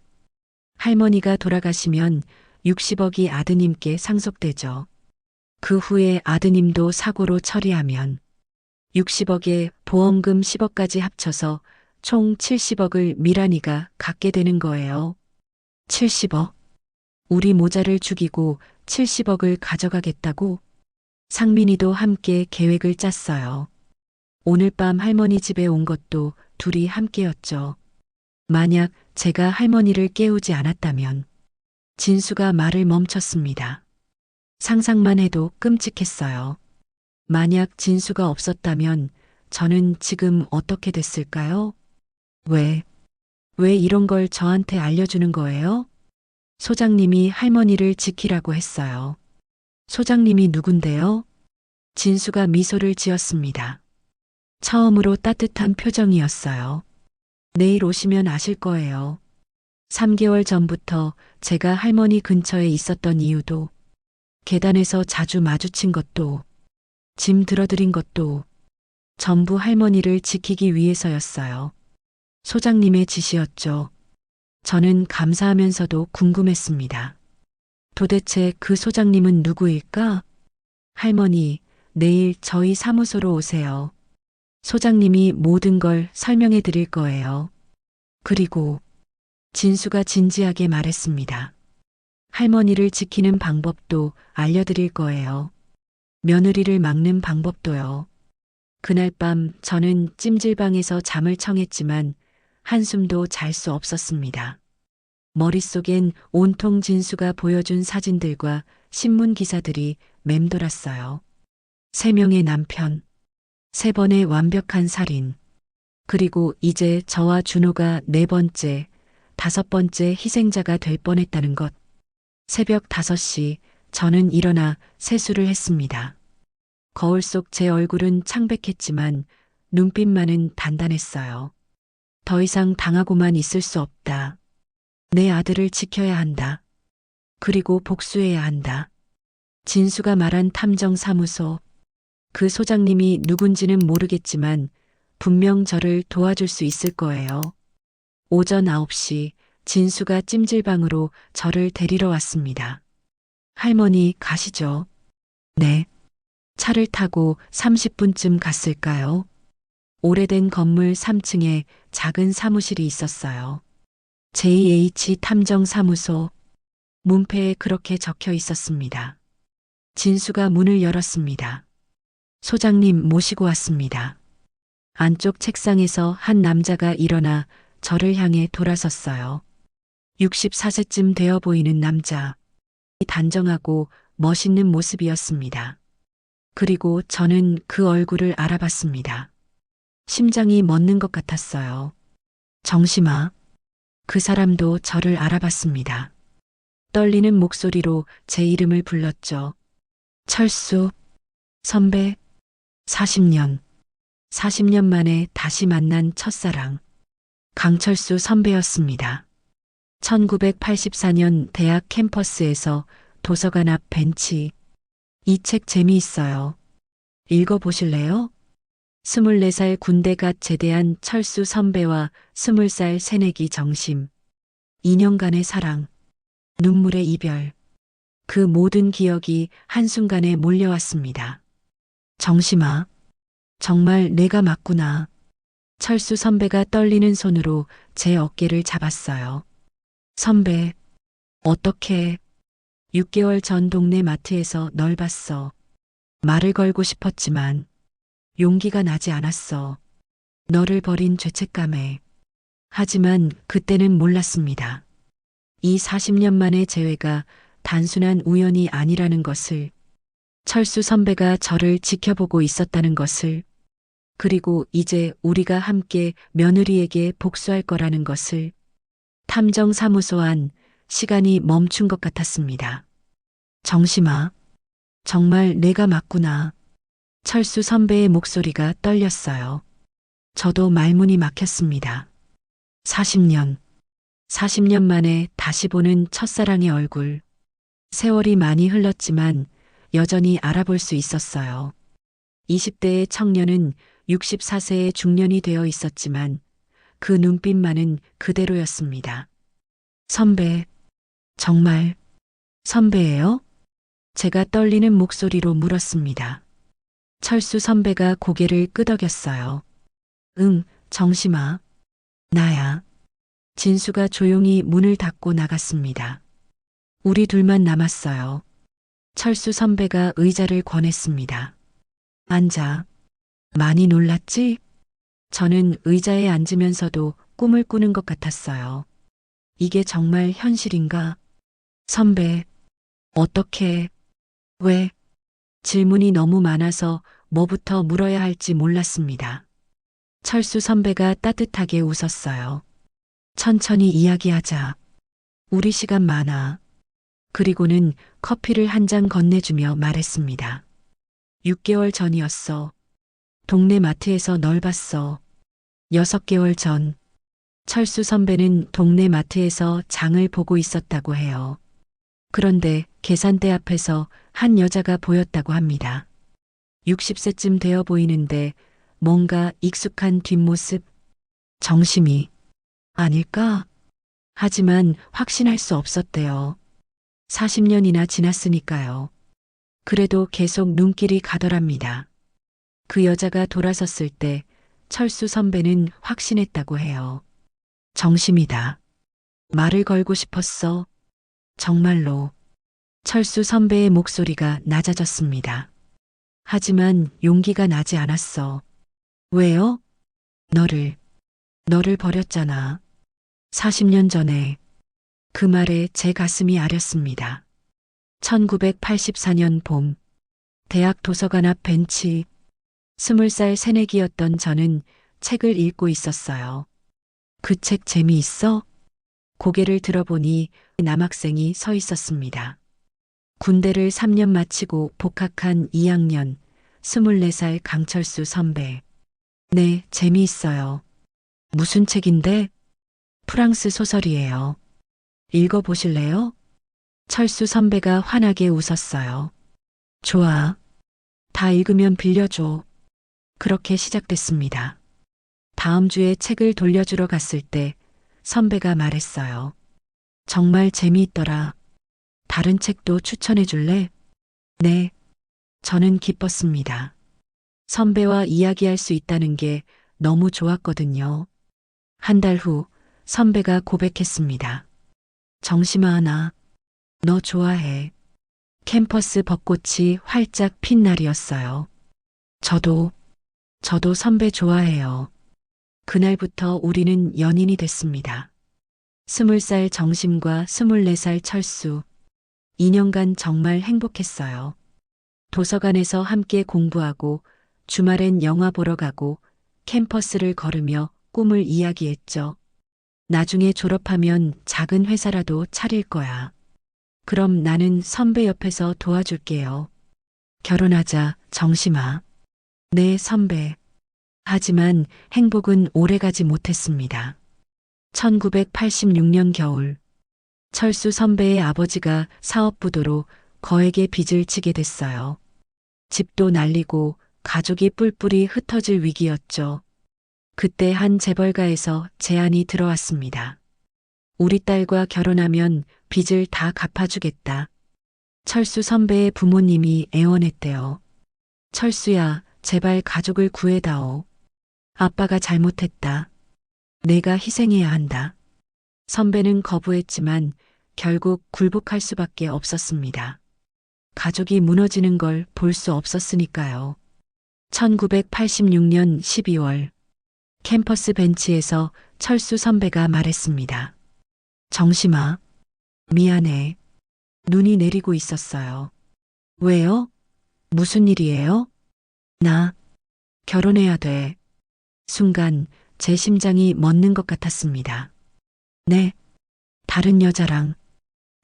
할머니가 돌아가시면 60억이 아드님께 상속되죠. 그 후에 아드님도 사고로 처리하면 60억에 보험금 10억까지 합쳐서 총 70억을 미란이가 갖게 되는 거예요. 70억? 우리 모자를 죽이고 70억을 가져가겠다고? 상민이도 함께 계획을 짰어요. 오늘 밤 할머니 집에 온 것도 둘이 함께였죠. 만약 제가 할머니를 깨우지 않았다면 진수가 말을 멈췄습니다. 상상만 해도 끔찍했어요. 만약 진수가 없었다면 저는 지금 어떻게 됐을까요? 왜 이런 걸 저한테 알려주는 거예요? 소장님이 할머니를 지키라고 했어요. 소장님이 누군데요? 진수가 미소를 지었습니다. 처음으로 따뜻한 표정이었어요. 내일 오시면 아실 거예요. 3개월 전부터 제가 할머니 근처에 있었던 이유도, 계단에서 자주 마주친 것도, 짐 들어드린 것도 전부 할머니를 지키기 위해서였어요. 소장님의 지시였죠. 저는 감사하면서도 궁금했습니다. 도대체 그 소장님은 누구일까? 할머니, 내일 저희 사무소로 오세요. 소장님이 모든 걸 설명해 드릴 거예요. 그리고 진수가 진지하게 말했습니다. 할머니를 지키는 방법도 알려드릴 거예요. 며느리를 막는 방법도요. 그날 밤 저는 찜질방에서 잠을 청했지만 한숨도 잘 수 없었습니다. 머릿속엔 온통 진수가 보여준 사진들과 신문 기사들이 맴돌았어요. 3명의 남편, 3번의 완벽한 살인, 그리고 이제 저와 준호가 4번째, 5번째 희생자가 될 뻔했다는 것. 새벽 5시 저는 일어나 세수를 했습니다. 거울 속 제 얼굴은 창백했지만 눈빛만은 단단했어요. 더 이상 당하고만 있을 수 없다. 내 아들을 지켜야 한다. 그리고 복수해야 한다. 진수가 말한 탐정사무소. 그 소장님이 누군지는 모르겠지만 분명 저를 도와줄 수 있을 거예요. 오전 9시 진수가 찜질방으로 저를 데리러 왔습니다. 할머니 가시죠. 네. 차를 타고 30분쯤 갔을까요? 오래된 건물 3층에 작은 사무실이 있었어요. JH 탐정사무소. 문패에 그렇게 적혀 있었습니다. 진수가 문을 열었습니다. 소장님 모시고 왔습니다. 안쪽 책상에서 한 남자가 일어나 저를 향해 돌아섰어요. 64세쯤 되어 보이는 남자. 단정하고 멋있는 모습이었습니다. 그리고 저는 그 얼굴을 알아봤습니다. 심장이 멎는 것 같았어요. 정심아. 그 사람도 저를 알아봤습니다. 떨리는 목소리로 제 이름을 불렀죠. 철수. 선배. 40년 만에 다시 만난 첫사랑. 강철수 선배였습니다. 1984년 대학 캠퍼스에서 도서관 앞 벤치. 이 책 재미있어요. 읽어보실래요? 24살 군대 갓 제대한 철수 선배와 20살 새내기 정심. 2년간의 사랑. 눈물의 이별. 그 모든 기억이 한순간에 몰려왔습니다. 정심아. 정말 내가 맞구나. 철수 선배가 떨리는 손으로 제 어깨를 잡았어요. 선배, 어떻게 6개월 전 동네 마트에서 널 봤어. 말을 걸고 싶었지만 용기가 나지 않았어. 너를 버린 죄책감에. 하지만 그때는 몰랐습니다. 이 40년 만의 재회가 단순한 우연이 아니라는 것을, 철수 선배가 저를 지켜보고 있었다는 것을, 그리고 이제 우리가 함께 며느리에게 복수할 거라는 것을. 탐정사무소 안 시간이 멈춘 것 같았습니다. 정심아, 정말 내가 맞구나. 철수 선배의 목소리가 떨렸어요. 저도 말문이 막혔습니다. 40년 만에 다시 보는 첫사랑의 얼굴. 세월이 많이 흘렀지만 여전히 알아볼 수 있었어요. 20대의 청년은 64세의 중년이 되어 있었지만 그 눈빛만은 그대로였습니다. 선배, 정말 선배예요? 제가 떨리는 목소리로 물었습니다. 철수 선배가 고개를 끄덕였어요. 응, 정심아. 나야. 진수가 조용히 문을 닫고 나갔습니다. 우리 둘만 남았어요. 철수 선배가 의자를 권했습니다. 앉아. 많이 놀랐지? 저는 의자에 앉으면서도 꿈을 꾸는 것 같았어요. 이게 정말 현실인가? 선배, 어떻게, 왜? 질문이 너무 많아서 뭐부터 물어야 할지 몰랐습니다. 철수 선배가 따뜻하게 웃었어요. 천천히 이야기하자. 우리 시간 많아. 그리고는 커피를 한 잔 건네주며 말했습니다. 6개월 전이었어. 동네 마트에서 널 봤어. 6개월 전. 철수 선배는 동네 마트에서 장을 보고 있었다고 해요. 그런데 계산대 앞에서 한 여자가 보였다고 합니다. 60세쯤 되어 보이는데 뭔가 익숙한 뒷모습, 정심이 아닐까? 하지만 확신할 수 없었대요. 40년이나 지났으니까요. 그래도 계속 눈길이 가더랍니다. 그 여자가 돌아섰을 때 철수 선배는 확신했다고 해요. 정심이다. 말을 걸고 싶었어. 정말로. 철수 선배의 목소리가 낮아졌습니다. 하지만 용기가 나지 않았어. 왜요? 너를 버렸잖아. 40년 전에. 그 말에 제 가슴이 아렸습니다. 1984년 봄. 대학 도서관 앞 벤치. 20살 새내기였던 저는 책을 읽고 있었어요. 그 책 재미있어? 고개를 들어보니 남학생이 서 있었습니다. 군대를 3년 마치고 복학한 2학년, 24살 강철수 선배. 네, 재미있어요. 무슨 책인데? 프랑스 소설이에요. 읽어보실래요? 철수 선배가 환하게 웃었어요. 좋아. 다 읽으면 빌려줘. 그렇게 시작됐습니다. 다음 주에 책을 돌려주러 갔을 때 선배가 말했어요. 정말 재미있더라. 다른 책도 추천해 줄래? 네. 저는 기뻤습니다. 선배와 이야기할 수 있다는 게 너무 좋았거든요. 한 달 후 선배가 고백했습니다. 정심아, 너 좋아해. 캠퍼스 벚꽃이 활짝 핀 날이었어요. 저도 선배 좋아해요. 그날부터 우리는 연인이 됐습니다. 20살 정심과 24살 철수. 2년간 정말 행복했어요. 도서관에서 함께 공부하고 주말엔 영화 보러 가고 캠퍼스를 걸으며 꿈을 이야기했죠. 나중에 졸업하면 작은 회사라도 차릴 거야. 그럼 나는 선배 옆에서 도와줄게요. 결혼하자, 정심아. 네, 선배. 하지만 행복은 오래가지 못했습니다. 1986년 겨울, 철수 선배의 아버지가 사업부도로 거액의 빚을 지게 됐어요. 집도 날리고 가족이 뿔뿔이 흩어질 위기였죠. 그때 한 재벌가에서 제안이 들어왔습니다. 우리 딸과 결혼하면 빚을 다 갚아주겠다. 철수 선배의 부모님이 애원했대요. 철수야, 제발 가족을 구해다오. 아빠가 잘못했다. 내가 희생해야 한다. 선배는 거부했지만 결국 굴복할 수밖에 없었습니다. 가족이 무너지는 걸 볼 수 없었으니까요. 1986년 12월 캠퍼스 벤치에서 철수 선배가 말했습니다. 정심아, 미안해. 눈이 내리고 있었어요. 왜요? 무슨 일이에요? 나 결혼해야 돼. 순간 제 심장이 멎는 것 같았습니다. 네, 다른 여자랑.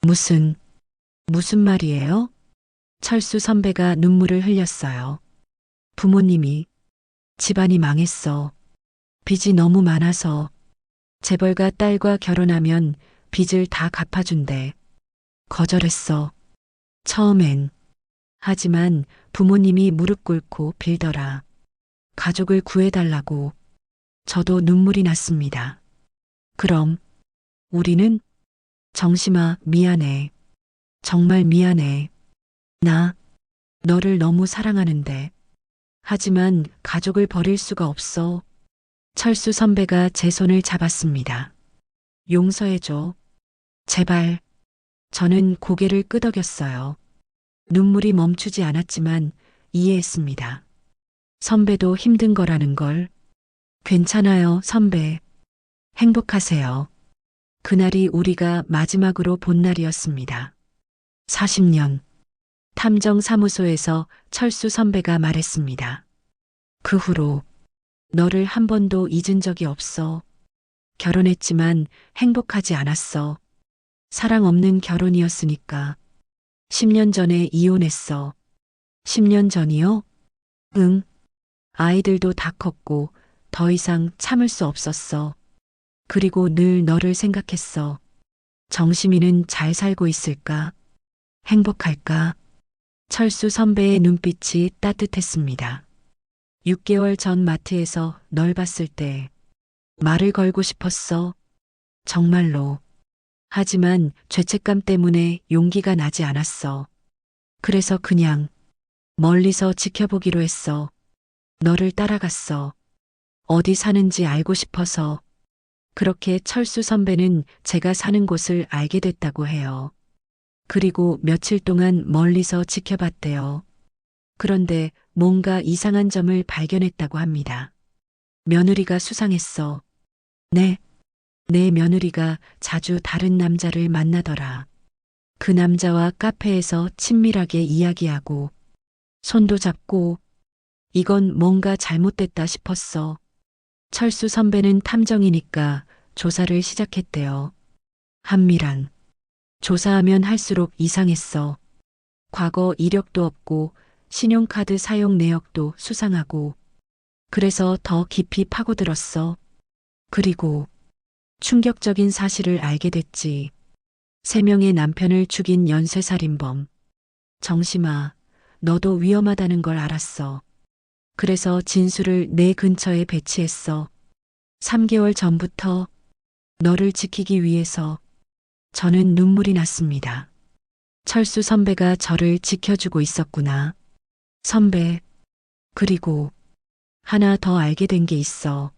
무슨 말이에요? 철수 선배가 눈물을 흘렸어요. 부모님이, 집안이 망했어. 빚이 너무 많아서. 재벌가 딸과 결혼하면 빚을 다 갚아준대. 거절했어. 처음엔. 하지만 부모님이 무릎 꿇고 빌더라. 가족을 구해달라고. 저도 눈물이 났습니다. 그럼 우리는? 정심아, 미안해. 정말 미안해. 나 너를 너무 사랑하는데. 하지만 가족을 버릴 수가 없어. 철수 선배가 제 손을 잡았습니다. 용서해줘. 제발. 저는 고개를 끄덕였어요. 눈물이 멈추지 않았지만 이해했습니다. 선배도 힘든 거라는 걸. 괜찮아요, 선배. 행복하세요. 그날이 우리가 마지막으로 본 날이었습니다. 40년. 탐정사무소에서 철수 선배가 말했습니다. 그 후로 너를 한 번도 잊은 적이 없어. 결혼했지만 행복하지 않았어. 사랑 없는 결혼이었으니까. 10년 전에 이혼했어. 10년 전이요? 응. 아이들도 다 컸고 더 이상 참을 수 없었어. 그리고 늘 너를 생각했어. 정심이는 잘 살고 있을까? 행복할까? 철수 선배의 눈빛이 따뜻했습니다. 6개월 전 마트에서 널 봤을 때 말을 걸고 싶었어. 정말로. 하지만 죄책감 때문에 용기가 나지 않았어. 그래서 그냥 멀리서 지켜보기로 했어. 너를 따라갔어. 어디 사는지 알고 싶어서. 그렇게 철수 선배는 제가 사는 곳을 알게 됐다고 해요. 그리고 며칠 동안 멀리서 지켜봤대요. 그런데 뭔가 이상한 점을 발견했다고 합니다. 며느리가 수상했어. 네. 내 며느리가 자주 다른 남자를 만나더라. 그 남자와 카페에서 친밀하게 이야기하고 손도 잡고. 이건 뭔가 잘못됐다 싶었어. 철수 선배는 탐정이니까 조사를 시작했대요. 한미란. 조사하면 할수록 이상했어. 과거 이력도 없고 신용카드 사용 내역도 수상하고. 그래서 더 깊이 파고들었어. 그리고 충격적인 사실을 알게 됐지. 3명의 남편을 죽인 연쇄살인범. 정심아, 너도 위험하다는 걸 알았어. 그래서 진수를 내 근처에 배치했어. 3개월 전부터 너를 지키기 위해서. 저는 눈물이 났습니다. 철수 선배가 저를 지켜주고 있었구나. 선배. 그리고 하나 더 알게 된 게 있어.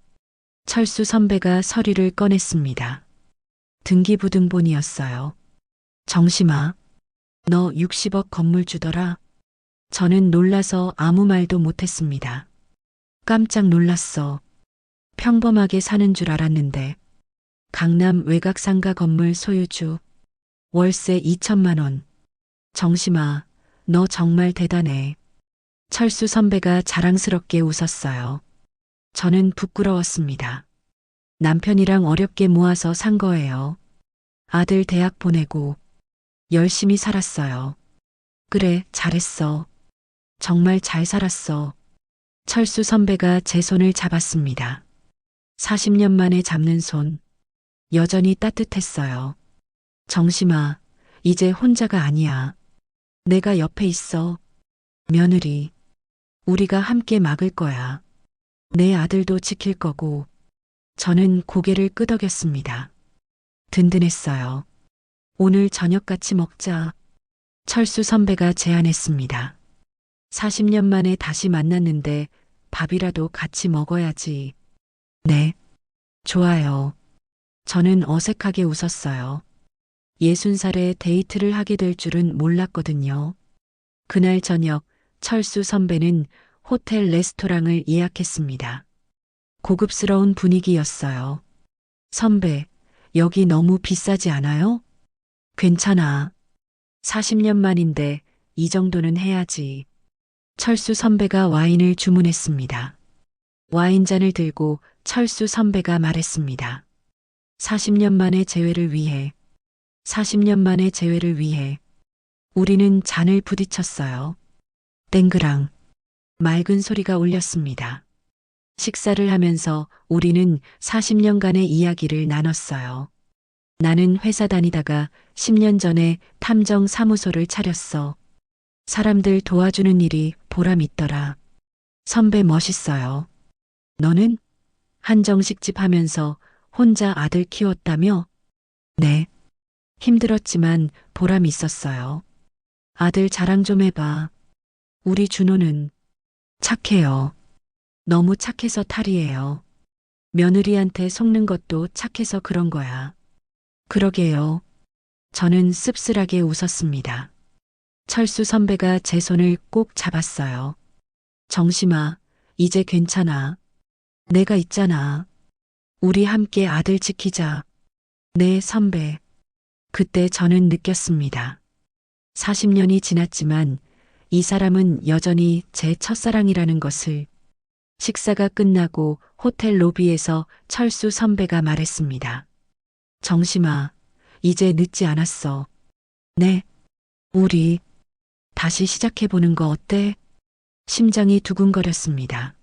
철수 선배가 서류를 꺼냈습니다. 등기부등본이었어요. 정심아, 너 60억 건물 주더라. 저는 놀라서 아무 말도 못했습니다. 깜짝 놀랐어. 평범하게 사는 줄 알았는데. 강남 외곽상가 건물 소유주. 월세 2천만 원. 정심아, 너 정말 대단해. 철수 선배가 자랑스럽게 웃었어요. 저는 부끄러웠습니다. 남편이랑 어렵게 모아서 산 거예요. 아들 대학 보내고 열심히 살았어요. 그래, 잘했어. 정말 잘 살았어. 철수 선배가 제 손을 잡았습니다. 40년 만에 잡는 손. 여전히 따뜻했어요. 정심아, 이제 혼자가 아니야. 내가 옆에 있어. 며느리, 우리가 함께 막을 거야. 내 아들도 지킬 거고. 저는 고개를 끄덕였습니다. 든든했어요. 오늘 저녁 같이 먹자. 철수 선배가 제안했습니다. 40년 만에 다시 만났는데 밥이라도 같이 먹어야지. 네. 좋아요. 저는 어색하게 웃었어요. 60살에 데이트를 하게 될 줄은 몰랐거든요. 그날 저녁 철수 선배는 호텔 레스토랑을 예약했습니다. 고급스러운 분위기였어요. 선배, 여기 너무 비싸지 않아요? 괜찮아. 40년 만인데 이 정도는 해야지. 철수 선배가 와인을 주문했습니다. 와인잔을 들고 철수 선배가 말했습니다. 40년 만의 재회를 위해, 40년 만의 재회를 위해 우리는 잔을 부딪혔어요. 땡그랑 맑은 소리가 울렸습니다. 식사를 하면서 우리는 40년간의 이야기를 나눴어요. 나는 회사 다니다가 10년 전에 탐정 사무소를 차렸어. 사람들 도와주는 일이 보람 있더라. 선배 멋있어요. 너는? 한정식집 하면서 혼자 아들 키웠다며? 네. 힘들었지만 보람 있었어요. 아들 자랑 좀 해봐. 우리 준호는 착해요. 너무 착해서 탈이에요. 며느리한테 속는 것도 착해서 그런 거야. 그러게요. 저는 씁쓸하게 웃었습니다. 철수 선배가 제 손을 꼭 잡았어요. 정심아, 이제 괜찮아. 내가 있잖아. 우리 함께 아들 지키자. 네, 선배. 그때 저는 느꼈습니다. 40년이 지났지만 이 사람은 여전히 제 첫사랑이라는 것을. 식사가 끝나고 호텔 로비에서 철수 선배가 말했습니다. 정심아, 이제 늦지 않았어. 네. 우리 다시 시작해보는 거 어때? 심장이 두근거렸습니다.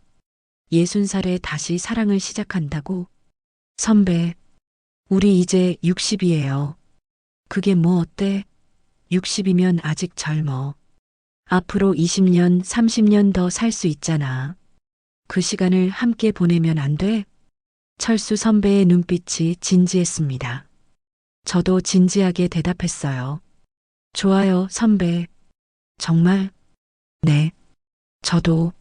60살에 다시 사랑을 시작한다고? 선배, 우리 이제 60이에요. 그게 뭐 어때? 60이면 아직 젊어. 앞으로 20년, 30년 더 살 수 있잖아. 그 시간을 함께 보내면 안 돼? 철수 선배의 눈빛이 진지했습니다. 저도 진지하게 대답했어요. 좋아요, 선배. 정말? 네. 저도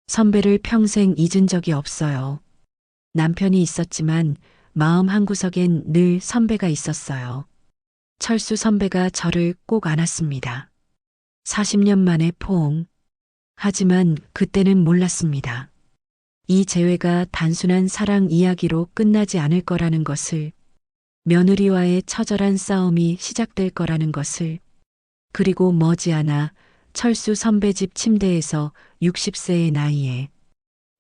선배를 평생 잊은 적이 없어요. 남편이 있었지만 마음 한구석엔 늘 선배가 있었어요. 철수 선배가 저를 꼭 안았습니다. 40년 만에 포옹. 하지만 그때는 몰랐습니다. 이 재회가 단순한 사랑 이야기로 끝나지 않을 거라는 것을, 며느리와의 처절한 싸움이 시작될 거라는 것을, 그리고 머지않아 철수 선배 집 침대에서 60세의 나이에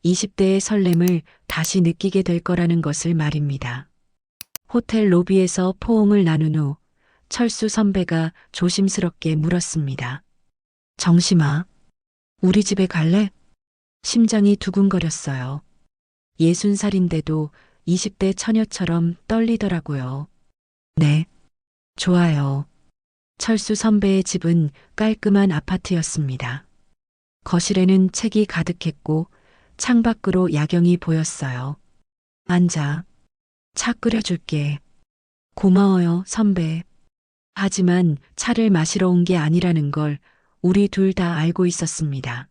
20대의 설렘을 다시 느끼게 될 거라는 것을 말입니다. 호텔 로비에서 포옹을 나눈 후 철수 선배가 조심스럽게 물었습니다. 정심아, 우리 집에 갈래? 심장이 두근거렸어요. 60살인데도 20대 처녀처럼 떨리더라고요. 네, 좋아요. 철수 선배의 집은 깔끔한 아파트였습니다. 거실에는 책이 가득했고 창밖으로 야경이 보였어요. 앉아. 차 끓여줄게. 고마워요, 선배. 하지만 차를 마시러 온 게 아니라는 걸 우리 둘 다 알고 있었습니다.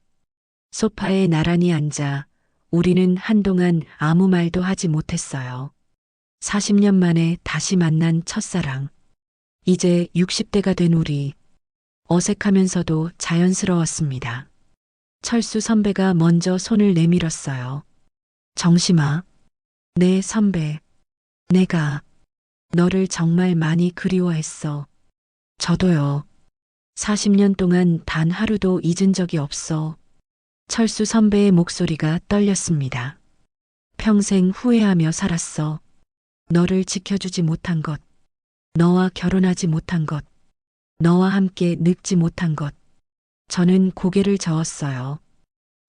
소파에 나란히 앉아 우리는 한동안 아무 말도 하지 못했어요. 40년 만에 다시 만난 첫사랑. 이제 60대가 된 우리. 어색하면서도 자연스러웠습니다. 철수 선배가 먼저 손을 내밀었어요. 정심아. 네, 선배. 내가 너를 정말 많이 그리워했어. 저도요. 40년 동안 단 하루도 잊은 적이 없어. 철수 선배의 목소리가 떨렸습니다. 평생 후회하며 살았어. 너를 지켜주지 못한 것. 너와 결혼하지 못한 것. 너와 함께 늙지 못한 것. 저는 고개를 저었어요.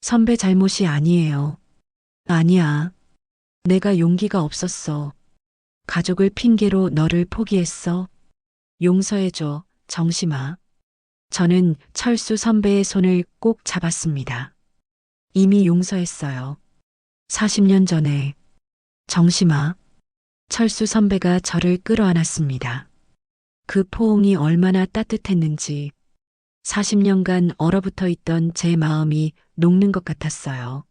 선배 잘못이 아니에요. 아니야. 내가 용기가 없었어. 가족을 핑계로 너를 포기했어. 용서해줘, 정심아. 저는 철수 선배의 손을 꼭 잡았습니다. 이미 용서했어요. 40년 전에. 정심아. 철수 선배가 저를 끌어안았습니다. 그 포옹이 얼마나 따뜻했는지 40년간 얼어붙어 있던 제 마음이 녹는 것 같았어요.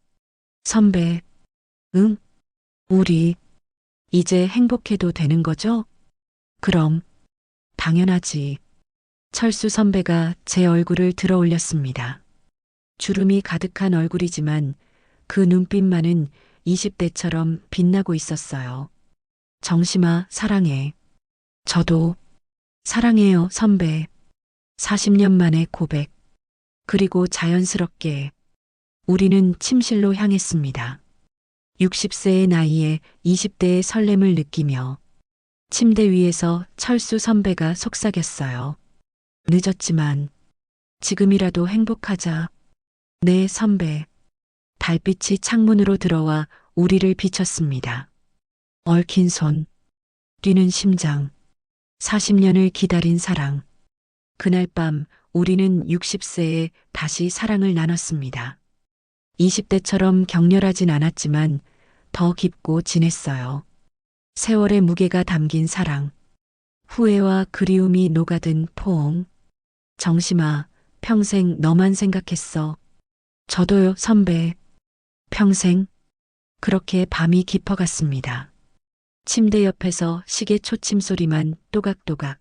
선배, 응? 우리 이제 행복해도 되는 거죠? 그럼, 당연하지. 철수 선배가 제 얼굴을 들어 올렸습니다. 주름이 가득한 얼굴이지만 그 눈빛만은 20대처럼 빛나고 있었어요. 정심아, 사랑해. 저도 사랑해요, 선배. 40년 만의 고백. 그리고 자연스럽게 우리는 침실로 향했습니다. 60세의 나이에 20대의 설렘을 느끼며 침대 위에서 철수 선배가 속삭였어요. 늦었지만 지금이라도 행복하자. 네, 선배. 달빛이 창문으로 들어와 우리를 비췄습니다. 얽힌 손, 뛰는 심장, 40년을 기다린 사랑. 그날 밤 우리는 60세에 다시 사랑을 나눴습니다. 20대처럼 격렬하진 않았지만 더 깊고 진했어요. 세월의 무게가 담긴 사랑, 후회와 그리움이 녹아든 포옹. 정심아, 평생 너만 생각했어. 저도요, 선배. 평생. 그렇게 밤이 깊어갔습니다. 침대 옆에서 시계 초침 소리만 또각또각.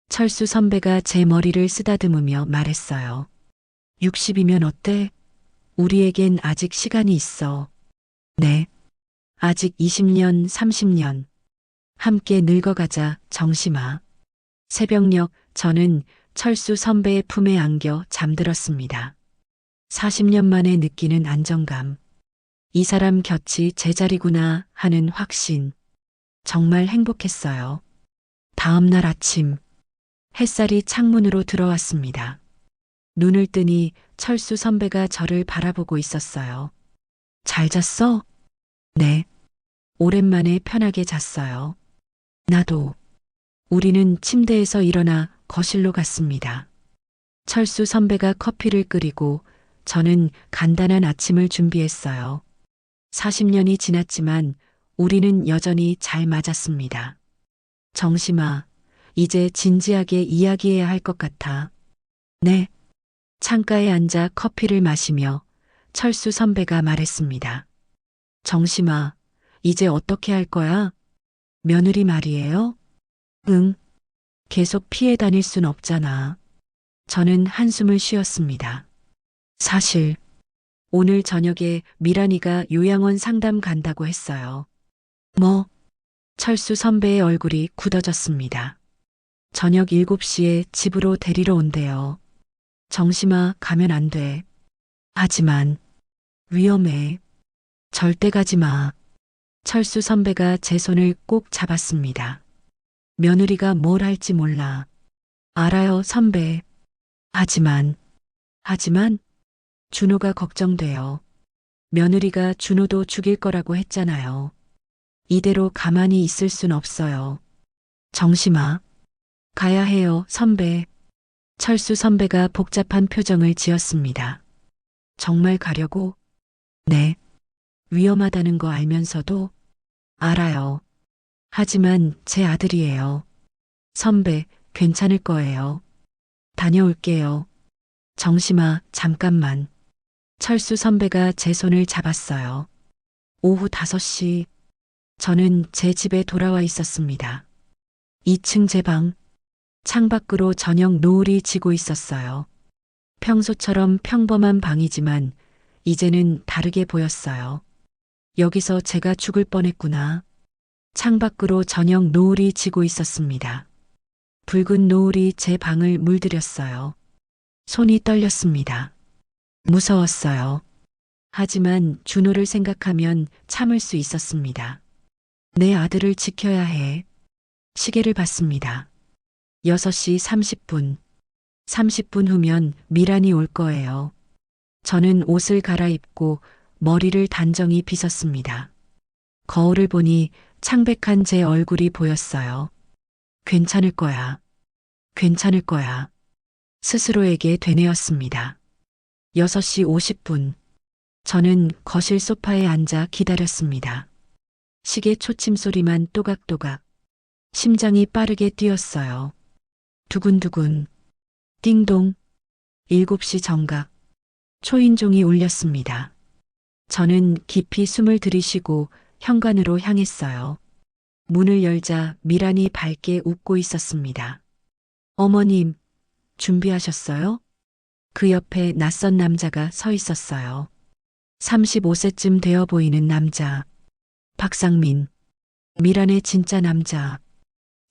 철수 선배가 제 머리를 쓰다듬으며 말했어요. 60이면 어때? 우리에겐 아직 시간이 있어. 네. 아직 20년, 30년. 함께 늙어가자, 정심아. 새벽녘 저는 철수 선배의 품에 안겨 잠들었습니다. 40년 만에 느끼는 안정감. 이 사람 곁이 제자리구나 하는 확신. 정말 행복했어요. 다음 날 아침, 햇살이 창문으로 들어왔습니다. 눈을 뜨니 철수 선배가 저를 바라보고 있었어요. 잘 잤어? 네. 오랜만에 편하게 잤어요. 나도. 우리는 침대에서 일어나 거실로 갔습니다. 철수 선배가 커피를 끓이고 저는 간단한 아침을 준비했어요. 40년이 지났지만 우리는 여전히 잘 맞았습니다. 정심아, 이제 진지하게 이야기해야 할 것 같아. 네. 창가에 앉아 커피를 마시며 철수 선배가 말했습니다. 정심아, 이제 어떻게 할 거야? 며느리 말이에요? 응. 계속 피해 다닐 순 없잖아. 저는 한숨을 쉬었습니다. 사실, 오늘 저녁에 미란이가 요양원 상담 간다고 했어요. 뭐? 철수 선배의 얼굴이 굳어졌습니다. 저녁 7시에 집으로 데리러 온대요. 정심아, 가면 안 돼. 하지만, 위험해. 절대 가지 마. 철수 선배가 제 손을 꼭 잡았습니다. 며느리가 뭘 할지 몰라. 알아요, 선배. 하지만, 준호가 걱정돼요. 며느리가 준호도 죽일 거라고 했잖아요. 이대로 가만히 있을 순 없어요. 정심아. 가야 해요, 선배. 철수 선배가 복잡한 표정을 지었습니다. 정말 가려고? 네. 위험하다는 거 알면서도? 알아요. 하지만 제 아들이에요. 선배, 괜찮을 거예요. 다녀올게요. 정심아, 잠깐만. 철수 선배가 제 손을 잡았어요. 오후 5시. 저는 제 집에 돌아와 있었습니다. 2층 제 방. 창밖으로 저녁 노을이 지고 있었어요. 평소처럼 평범한 방이지만 이제는 다르게 보였어요. 여기서 제가 죽을 뻔했구나. 창밖으로 저녁 노을이 지고 있었습니다. 붉은 노을이 제 방을 물들였어요. 손이 떨렸습니다. 무서웠어요. 하지만 준호를 생각하면 참을 수 있었습니다. 내 아들을 지켜야 해. 시계를 봤습니다. 6시 30분. 30분 후면 미란이 올 거예요. 저는 옷을 갈아입고 머리를 단정히 빗었습니다. 거울을 보니 창백한 제 얼굴이 보였어요. 괜찮을 거야. 괜찮을 거야. 스스로에게 되뇌었습니다. 6시 50분. 저는 거실 소파에 앉아 기다렸습니다. 시계 초침 소리만 또각또각. 심장이 빠르게 뛰었어요. 두근두근. 띵동. 7시 정각. 초인종이 울렸습니다. 저는 깊이 숨을 들이쉬고 현관으로 향했어요. 문을 열자 미란이 밝게 웃고 있었습니다. 어머님, 준비하셨어요? 그 옆에 낯선 남자가 서 있었어요. 35세쯤 되어 보이는 남자. 박상민. 미란의 진짜 남자.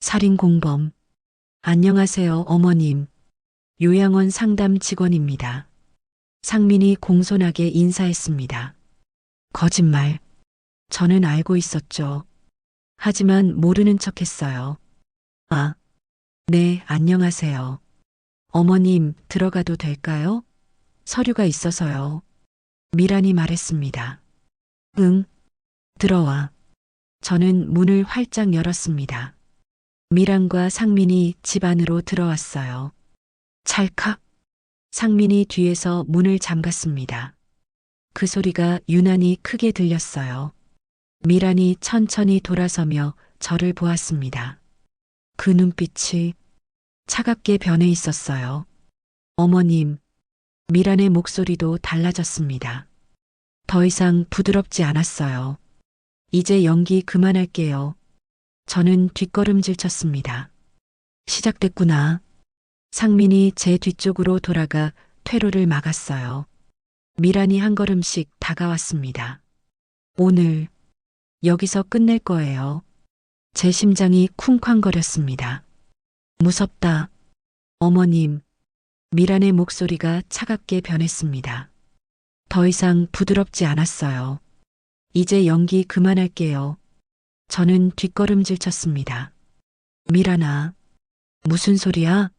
살인 공범. 안녕하세요, 어머님. 요양원 상담 직원입니다. 상민이 공손하게 인사했습니다. 거짓말. 저는 알고 있었죠. 하지만 모르는 척 했어요. 아, 네, 안녕하세요. 어머님, 들어가도 될까요? 서류가 있어서요. 미란이 말했습니다. 응, 들어와. 저는 문을 활짝 열었습니다. 미란과 상민이 집 안으로 들어왔어요. 찰칵. 상민이 뒤에서 문을 잠갔습니다. 그 소리가 유난히 크게 들렸어요. 미란이 천천히 돌아서며 저를 보았습니다. 그 눈빛이 차갑게 변해 있었어요. 어머님, 미란의 목소리도 달라졌습니다. 더 이상 부드럽지 않았어요. 이제 연기 그만할게요. 저는 뒷걸음질 쳤습니다. 시작됐구나. 상민이 제 뒤쪽으로 돌아가 퇴로를 막았어요. 미란이 한 걸음씩 다가왔습니다. 오늘 여기서 끝낼 거예요. 제 심장이 쿵쾅거렸습니다. 무섭다. 어머님, 미란의 목소리가 차갑게 변했습니다. 더 이상 부드럽지 않았어요. 이제 연기 그만할게요. 저는 뒷걸음질 쳤습니다. 미란아, 무슨 소리야?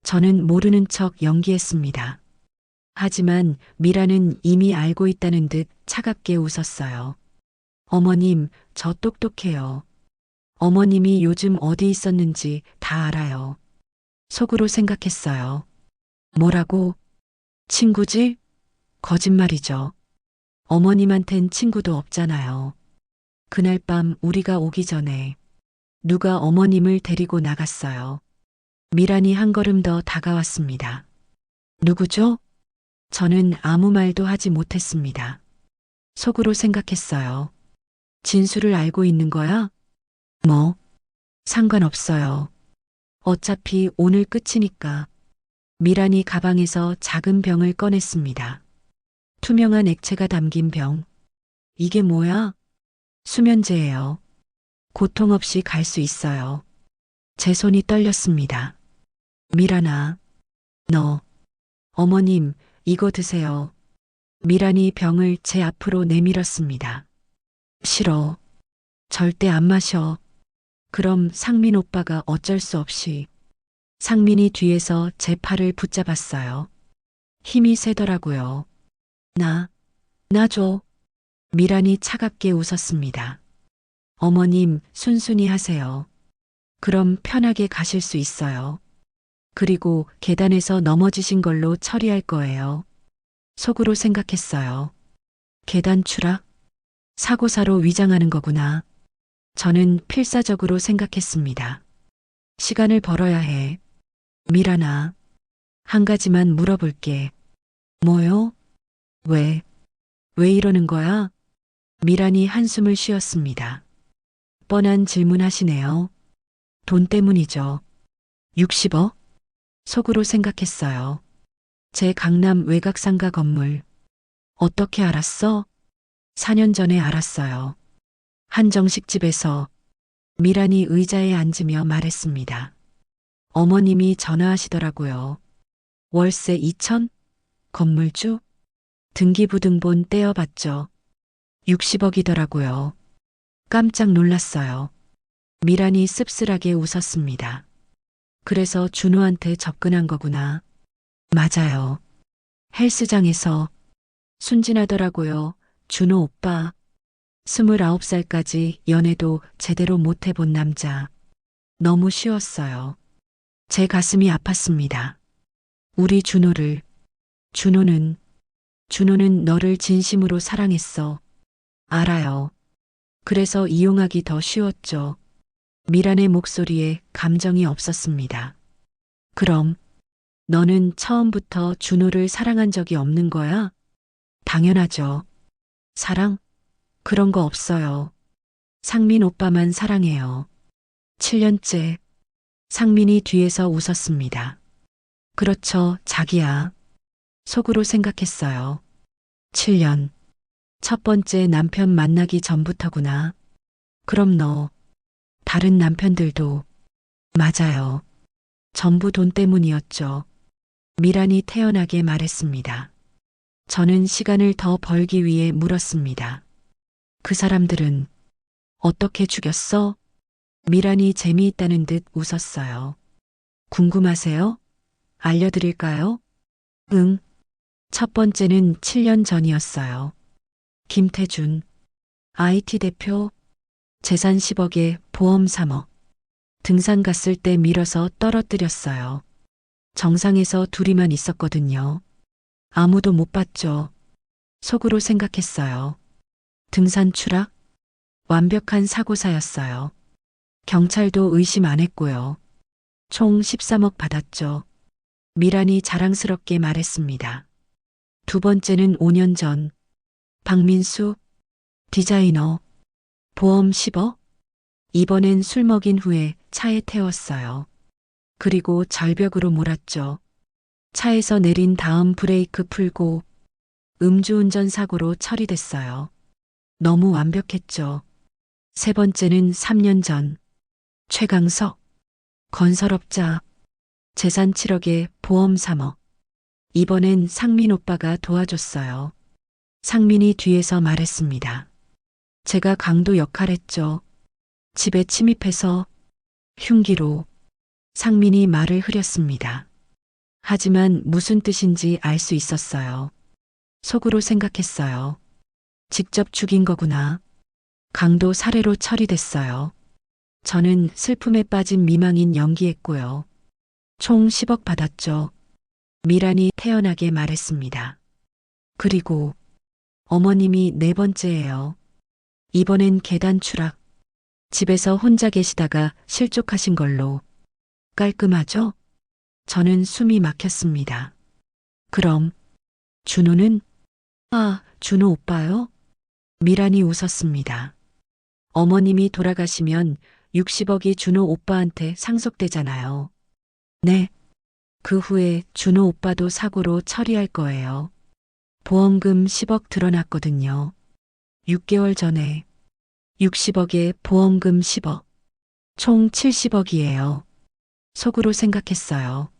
저는 모르는 척 연기했습니다. 하지만 미란은 이미 알고 있다는 듯 차갑게 웃었어요. 어머님, 저 똑똑해요. 어머님이 요즘 어디 있었는지 다 알아요. 속으로 생각했어요. 뭐라고? 친구지? 거짓말이죠. 어머님한텐 친구도 없잖아요. 그날 밤 우리가 오기 전에 누가 어머님을 데리고 나갔어요. 미란이 한 걸음 더 다가왔습니다. 누구죠? 저는 아무 말도 하지 못했습니다. 속으로 생각했어요. 진술을 알고 있는 거야? 뭐, 상관없어요. 어차피 오늘 끝이니까. 미란이 가방에서 작은 병을 꺼냈습니다. 투명한 액체가 담긴 병. 이게 뭐야? 수면제예요. 고통 없이 갈 수 있어요. 제 손이 떨렸습니다. 미란아, 너, 어머님, 이거 드세요. 미란이 병을 제 앞으로 내밀었습니다. 싫어. 절대 안 마셔. 그럼 상민 오빠가 어쩔 수 없이. 상민이 뒤에서 제 팔을 붙잡았어요. 힘이 세더라고요. 나 줘. 미란이 차갑게 웃었습니다. 어머님, 순순히 하세요. 그럼 편하게 가실 수 있어요. 그리고 계단에서 넘어지신 걸로 처리할 거예요. 속으로 생각했어요. 계단 추락? 사고사로 위장하는 거구나. 저는 필사적으로 생각했습니다. 시간을 벌어야 해. 미란아, 한 가지만 물어볼게. 뭐요? 왜 이러는 거야? 미란이 한숨을 쉬었습니다. 뻔한 질문하시네요. 돈 때문이죠. 60억? 속으로 생각했어요. 제 강남 외곽상가 건물. 어떻게 알았어? 4년 전에 알았어요. 한정식 집에서. 미란이 의자에 앉으며 말했습니다. 어머님이 전화하시더라고요. 월세 2천? 건물주? 등기부등본 떼어봤죠. 60억이더라고요. 깜짝 놀랐어요. 미란이 씁쓸하게 웃었습니다. 그래서 준호한테 접근한 거구나. 맞아요. 헬스장에서. 순진하더라고요. 준호 오빠. 29살까지 연애도 제대로 못 해본 남자. 너무 쉬웠어요. 제 가슴이 아팠습니다. 우리 준호는 너를 진심으로 사랑했어. 알아요. 그래서 이용하기 더 쉬웠죠. 미란의 목소리에 감정이 없었습니다. 그럼 너는 처음부터 준호를 사랑한 적이 없는 거야? 당연하죠. 사랑? 그런 거 없어요. 상민 오빠만 사랑해요. 7년째. 상민이 뒤에서 웃었습니다. 그렇죠, 자기야. 속으로 생각했어요. 7년. 첫 번째 남편 만나기 전부터구나. 그럼 너, 다른 남편들도. 맞아요. 전부 돈 때문이었죠. 미란이 태연하게 말했습니다. 저는 시간을 더 벌기 위해 물었습니다. 그 사람들은 어떻게 죽였어? 미란이 재미있다는 듯 웃었어요. 궁금하세요? 알려드릴까요? 응. 첫 번째는 7년 전이었어요. 김태준, IT 대표, 재산 10억에 보험 3억. 등산 갔을 때 밀어서 떨어뜨렸어요. 정상에서 둘이만 있었거든요. 아무도 못 봤죠. 속으로 생각했어요. 등산 추락? 완벽한 사고사였어요. 경찰도 의심 안 했고요. 총 13억 받았죠. 미란이 자랑스럽게 말했습니다. 두 번째는 5년 전. 박민수, 디자이너, 보험 10억? 이번엔 술 먹인 후에 차에 태웠어요. 그리고 절벽으로 몰았죠. 차에서 내린 다음 브레이크 풀고 음주운전 사고로 처리됐어요. 너무 완벽했죠. 세 번째는 3년 전. 최강석, 건설업자, 재산 7억에 보험 3억. 이번엔 상민 오빠가 도와줬어요. 상민이 뒤에서 말했습니다. 제가 강도 역할했죠. 집에 침입해서 흉기로. 상민이 말을 흐렸습니다. 하지만 무슨 뜻인지 알 수 있었어요. 속으로 생각했어요. 직접 죽인 거구나. 강도 살해로 처리됐어요. 저는 슬픔에 빠진 미망인 연기했고요. 총 10억 받았죠. 미란이 태연하게 말했습니다. 그리고 어머님이 네 번째예요. 이번엔 계단 추락. 집에서 혼자 계시다가 실족하신 걸로. 깔끔하죠? 저는 숨이 막혔습니다. 그럼 준호는? 아, 준호 오빠요? 미란이 웃었습니다. 어머님이 돌아가시면 60억이 준호 오빠한테 상속되잖아요. 네. 그 후에 준호 오빠도 사고로 처리할 거예요. 보험금 10억 드러났거든요. 6개월 전에 60억에 보험금 10억. 총 70억이에요. 속으로 생각했어요.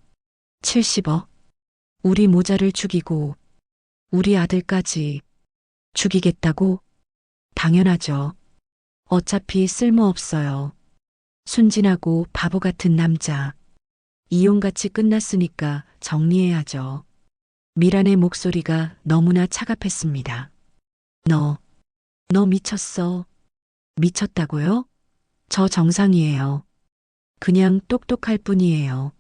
70억. 우리 모자를 죽이고 우리 아들까지 죽이겠다고? 당연하죠. 어차피 쓸모없어요. 순진하고 바보 같은 남자. 이혼같이 끝났으니까 정리해야죠. 미란의 목소리가 너무나 차갑했습니다. 너 미쳤어. 미쳤다고요? 저 정상이에요. 그냥 똑똑할 뿐이에요.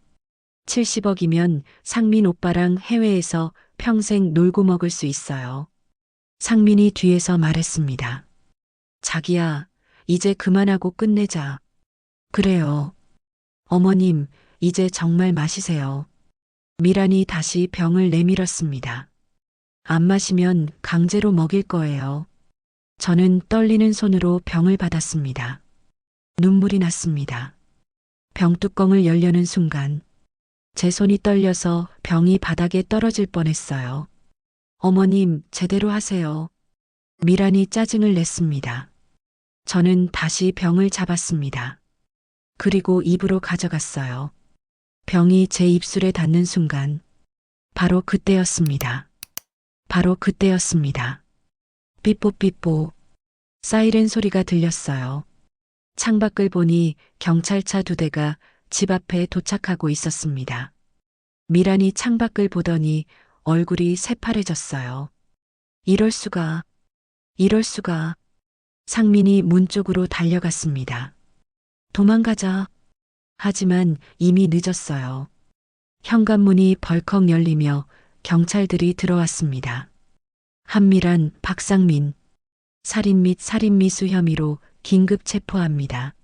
70억이면 상민 오빠랑 해외에서 평생 놀고 먹을 수 있어요. 상민이 뒤에서 말했습니다. 자기야, 이제 그만하고 끝내자. 그래요. 어머님, 이제 정말 마시세요. 미란이 다시 병을 내밀었습니다. 안 마시면 강제로 먹일 거예요. 저는 떨리는 손으로 병을 받았습니다. 눈물이 났습니다. 병뚜껑을 열려는 순간 제 손이 떨려서 병이 바닥에 떨어질 뻔했어요. 어머님, 제대로 하세요. 미란이 짜증을 냈습니다. 저는 다시 병을 잡았습니다. 그리고 입으로 가져갔어요. 병이 제 입술에 닿는 순간 바로 그때였습니다. 바로 그때였습니다. 삐뽀삐뽀 사이렌 소리가 들렸어요. 창밖을 보니 경찰차 2대가 집 앞에 도착하고 있었습니다. 미란이 창밖을 보더니 얼굴이 새파래졌어요. 이럴 수가. 상민이 문 쪽으로 달려갔습니다. 도망가자. 하지만 이미 늦었어요. 현관문이 벌컥 열리며 경찰들이 들어왔습니다. 한미란, 박상민, 살인 및 살인미수 혐의로 긴급 체포합니다.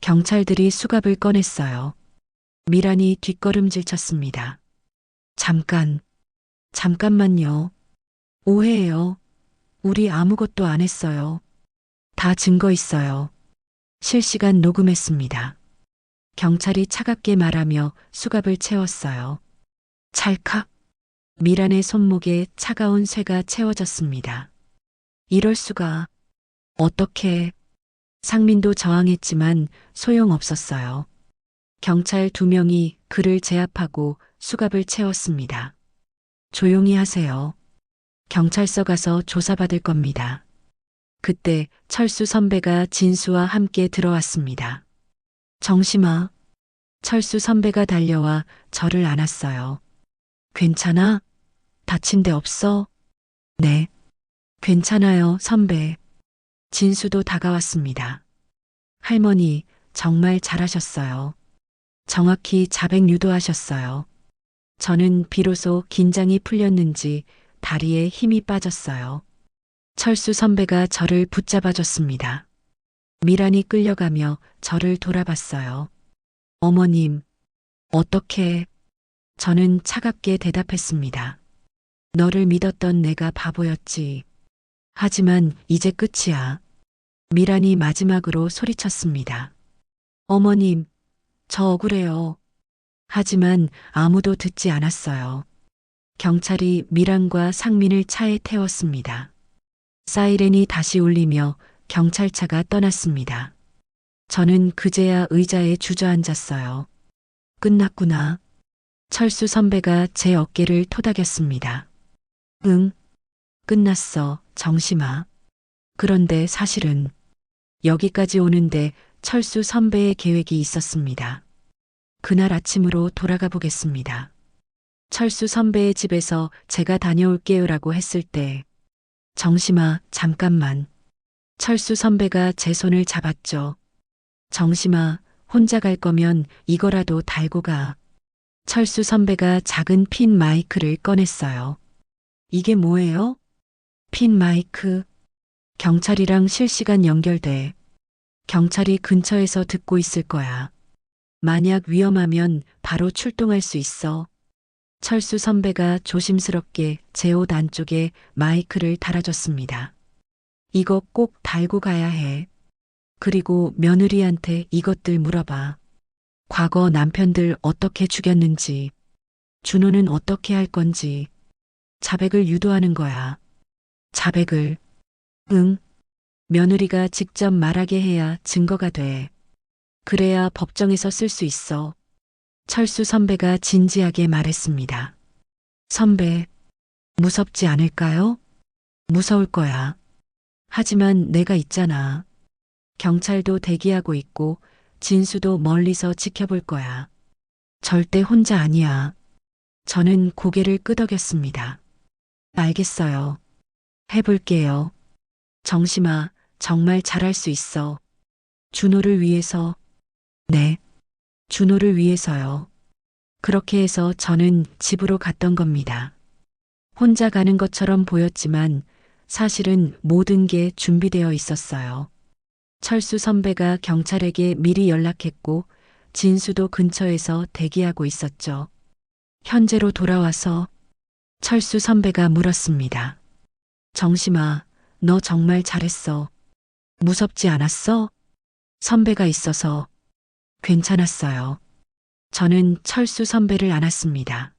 경찰들이 수갑을 꺼냈어요. 미란이 뒷걸음질 쳤습니다. 잠깐만요. 오해예요. 우리 아무것도 안 했어요. 다 증거 있어요. 실시간 녹음했습니다. 경찰이 차갑게 말하며 수갑을 채웠어요. 찰칵. 미란의 손목에 차가운 쇠가 채워졌습니다. 이럴 수가. 어떻게. 상민도 저항했지만 소용없었어요. 경찰 2명이 그를 제압하고 수갑을 채웠습니다. 조용히 하세요. 경찰서 가서 조사받을 겁니다. 그때 철수 선배가 진수와 함께 들어왔습니다. 정심아. 철수 선배가 달려와 저를 안았어요. 괜찮아? 다친 데 없어? 네. 괜찮아요, 선배. 진수도 다가왔습니다. 할머니, 정말 잘하셨어요. 정확히 자백 유도하셨어요. 저는 비로소 긴장이 풀렸는지 다리에 힘이 빠졌어요. 철수 선배가 저를 붙잡아줬습니다. 미란이 끌려가며 저를 돌아봤어요. 어머님, 어떻게? 저는 차갑게 대답했습니다. 너를 믿었던 내가 바보였지. 하지만 이제 끝이야. 미란이 마지막으로 소리쳤습니다. 어머님, 저 억울해요. 하지만 아무도 듣지 않았어요. 경찰이 미란과 상민을 차에 태웠습니다. 사이렌이 다시 울리며 경찰차가 떠났습니다. 저는 그제야 의자에 주저앉았어요. 끝났구나. 철수 선배가 제 어깨를 토닥였습니다. 응, 끝났어, 정심아. 그런데 사실은 여기까지 오는데 철수 선배의 계획이 있었습니다. 그날 아침으로 돌아가 보겠습니다. 철수 선배의 집에서 제가 다녀올게요라고 했을 때 정심아, 잠깐만. 철수 선배가 제 손을 잡았죠. 정심아, 혼자 갈 거면 이거라도 달고 가. 철수 선배가 작은 핀 마이크를 꺼냈어요. 이게 뭐예요? 핀 마이크. 경찰이랑 실시간 연결돼. 경찰이 근처에서 듣고 있을 거야. 만약 위험하면 바로 출동할 수 있어. 철수 선배가 조심스럽게 제 옷 안쪽에 마이크를 달아줬습니다. 이거 꼭 달고 가야 해. 그리고 며느리한테 이것들 물어봐. 과거 남편들 어떻게 죽였는지, 준호는 어떻게 할 건지, 자백을 유도하는 거야. 자백을. 응. 며느리가 직접 말하게 해야 증거가 돼. 그래야 법정에서 쓸 수 있어. 철수 선배가 진지하게 말했습니다. 선배, 무섭지 않을까요? 무서울 거야. 하지만 내가 있잖아. 경찰도 대기하고 있고 진수도 멀리서 지켜볼 거야. 절대 혼자 아니야. 저는 고개를 끄덕였습니다. 알겠어요. 해볼게요. 정심아, 정말 잘할 수 있어. 준호를 위해서. 네. 준호를 위해서요. 그렇게 해서 저는 집으로 갔던 겁니다. 혼자 가는 것처럼 보였지만 사실은 모든 게 준비되어 있었어요. 철수 선배가 경찰에게 미리 연락했고 진수도 근처에서 대기하고 있었죠. 현재로 돌아와서 철수 선배가 물었습니다. 정심아, 너 정말 잘했어. 무섭지 않았어? 선배가 있어서 괜찮았어요. 저는 철수 선배를 안았습니다.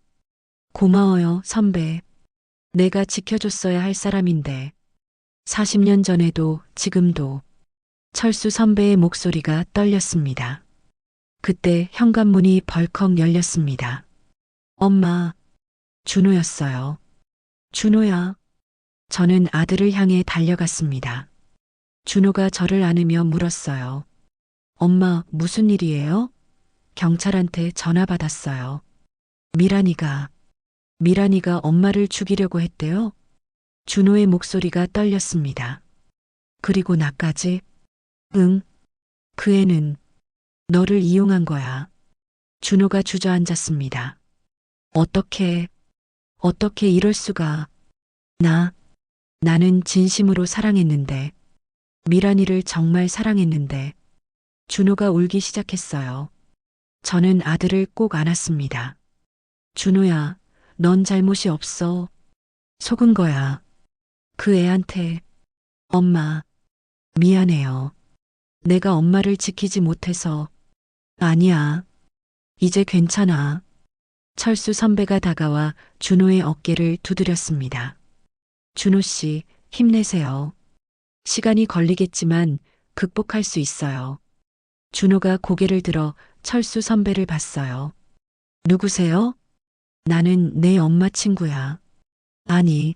고마워요, 선배. 내가 지켜줬어야 할 사람인데. 40년 전에도 지금도. 철수 선배의 목소리가 떨렸습니다. 그때 현관문이 벌컥 열렸습니다. 엄마, 준호였어요. 준호야. 저는 아들을 향해 달려갔습니다. 준호가 저를 안으며 물었어요. 엄마, 무슨 일이에요? 경찰한테 전화 받았어요. 미란이가 엄마를 죽이려고 했대요. 준호의 목소리가 떨렸습니다. 그리고 나까지? 응. 그 애는 너를 이용한 거야. 준호가 주저앉았습니다. 어떻게 이럴 수가. 나는 진심으로 사랑했는데. 미란이를 정말 사랑했는데. 준호가 울기 시작했어요. 저는 아들을 꼭 안았습니다. 준호야, 넌 잘못이 없어. 속은 거야. 그 애한테. 엄마, 미안해요. 내가 엄마를 지키지 못해서. 아니야. 이제 괜찮아. 철수 선배가 다가와 준호의 어깨를 두드렸습니다. 준호 씨, 힘내세요. 시간이 걸리겠지만 극복할 수 있어요. 준호가 고개를 들어 철수 선배를 봤어요. 누구세요? 나는 내 엄마 친구야. 아니,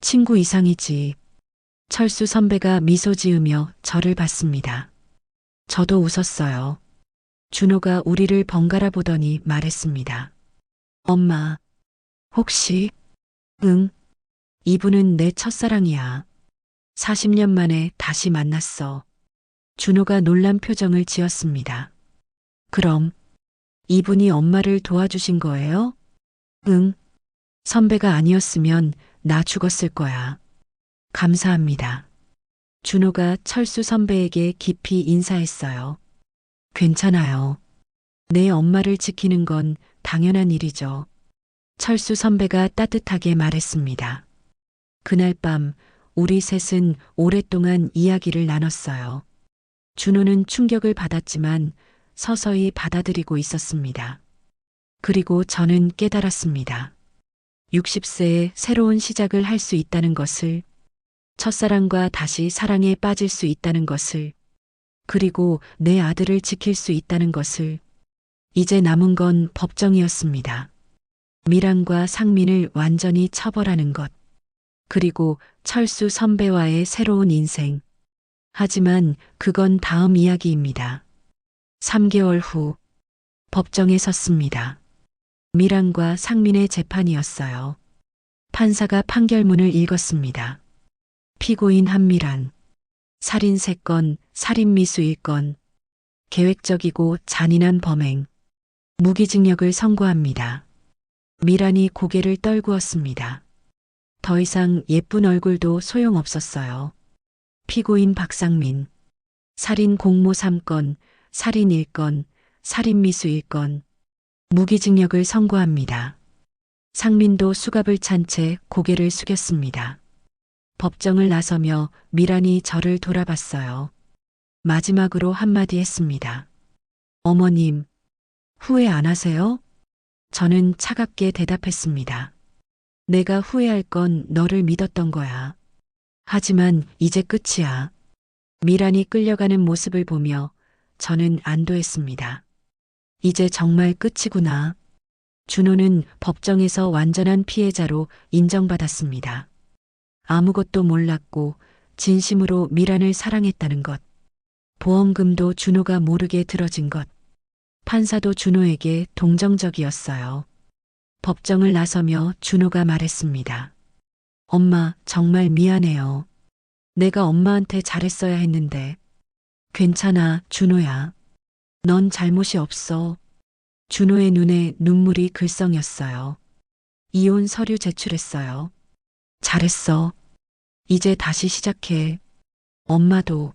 친구 이상이지. 철수 선배가 미소 지으며 저를 봤습니다. 저도 웃었어요. 준호가 우리를 번갈아 보더니 말했습니다. 엄마, 혹시? 응, 이분은 내 첫사랑이야. 40년 만에 다시 만났어. 준호가 놀란 표정을 지었습니다. 그럼 이분이 엄마를 도와주신 거예요? 응. 선배가 아니었으면 나 죽었을 거야. 감사합니다. 준호가 철수 선배에게 깊이 인사했어요. 괜찮아요. 내 엄마를 지키는 건 당연한 일이죠. 철수 선배가 따뜻하게 말했습니다. 그날 밤 우리 셋은 오랫동안 이야기를 나눴어요. 준호는 충격을 받았지만 서서히 받아들이고 있었습니다. 그리고 저는 깨달았습니다. 60세에 새로운 시작을 할 수 있다는 것을, 첫사랑과 다시 사랑에 빠질 수 있다는 것을, 그리고 내 아들을 지킬 수 있다는 것을, 이제 남은 건 법정이었습니다. 미란과 상민을 완전히 처벌하는 것, 그리고 철수 선배와의 새로운 인생. 하지만 그건 다음 이야기입니다. 3개월 후 법정에 섰습니다. 미란과 상민의 재판이었어요. 판사가 판결문을 읽었습니다. 피고인 한미란, 살인 3건, 살인 미수 1건, 계획적이고 잔인한 범행, 무기징역을 선고합니다. 미란이 고개를 떨구었습니다. 더 이상 예쁜 얼굴도 소용없었어요. 피고인 박상민, 살인 공모 3건, 살인 1건, 살인 미수 1건, 무기징역을 선고합니다. 상민도 수갑을 찬 채 고개를 숙였습니다. 법정을 나서며 미란이 저를 돌아봤어요. 마지막으로 한마디 했습니다. 어머님, 후회 안 하세요? 저는 차갑게 대답했습니다. 내가 후회할 건 너를 믿었던 거야. 하지만 이제 끝이야. 미란이 끌려가는 모습을 보며 저는 안도했습니다. 이제 정말 끝이구나. 준호는 법정에서 완전한 피해자로 인정받았습니다. 아무것도 몰랐고 진심으로 미란을 사랑했다는 것. 보험금도 준호가 모르게 들어진 것. 판사도 준호에게 동정적이었어요. 법정을 나서며 준호가 말했습니다. 엄마, 정말 미안해요. 내가 엄마한테 잘했어야 했는데. 괜찮아, 준호야. 넌 잘못이 없어. 준호의 눈에 눈물이 글썽였어요. 이혼 서류 제출했어요. 잘했어. 이제 다시 시작해. 엄마도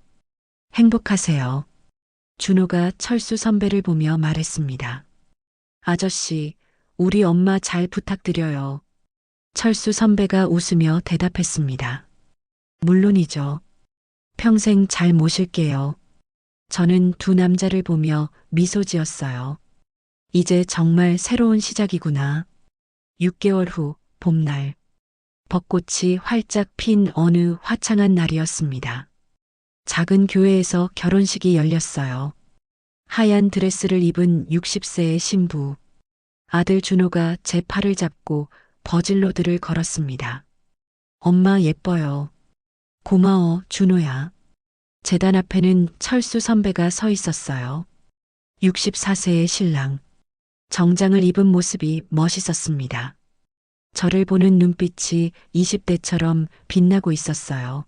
행복하세요. 준호가 철수 선배를 보며 말했습니다. 아저씨, 우리 엄마 잘 부탁드려요. 철수 선배가 웃으며 대답했습니다. 물론이죠. 평생 잘 모실게요. 저는 두 남자를 보며 미소 지었어요. 이제 정말 새로운 시작이구나. 6개월 후 봄날. 벚꽃이 활짝 핀 어느 화창한 날이었습니다. 작은 교회에서 결혼식이 열렸어요. 하얀 드레스를 입은 60세의 신부. 아들 준호가 제 팔을 잡고 버질로드를 걸었습니다. 엄마 예뻐요. 고마워, 준호야. 제단 앞에는 철수 선배가 서 있었어요. 64세의 신랑. 정장을 입은 모습이 멋있었습니다. 저를 보는 눈빛이 20대처럼 빛나고 있었어요.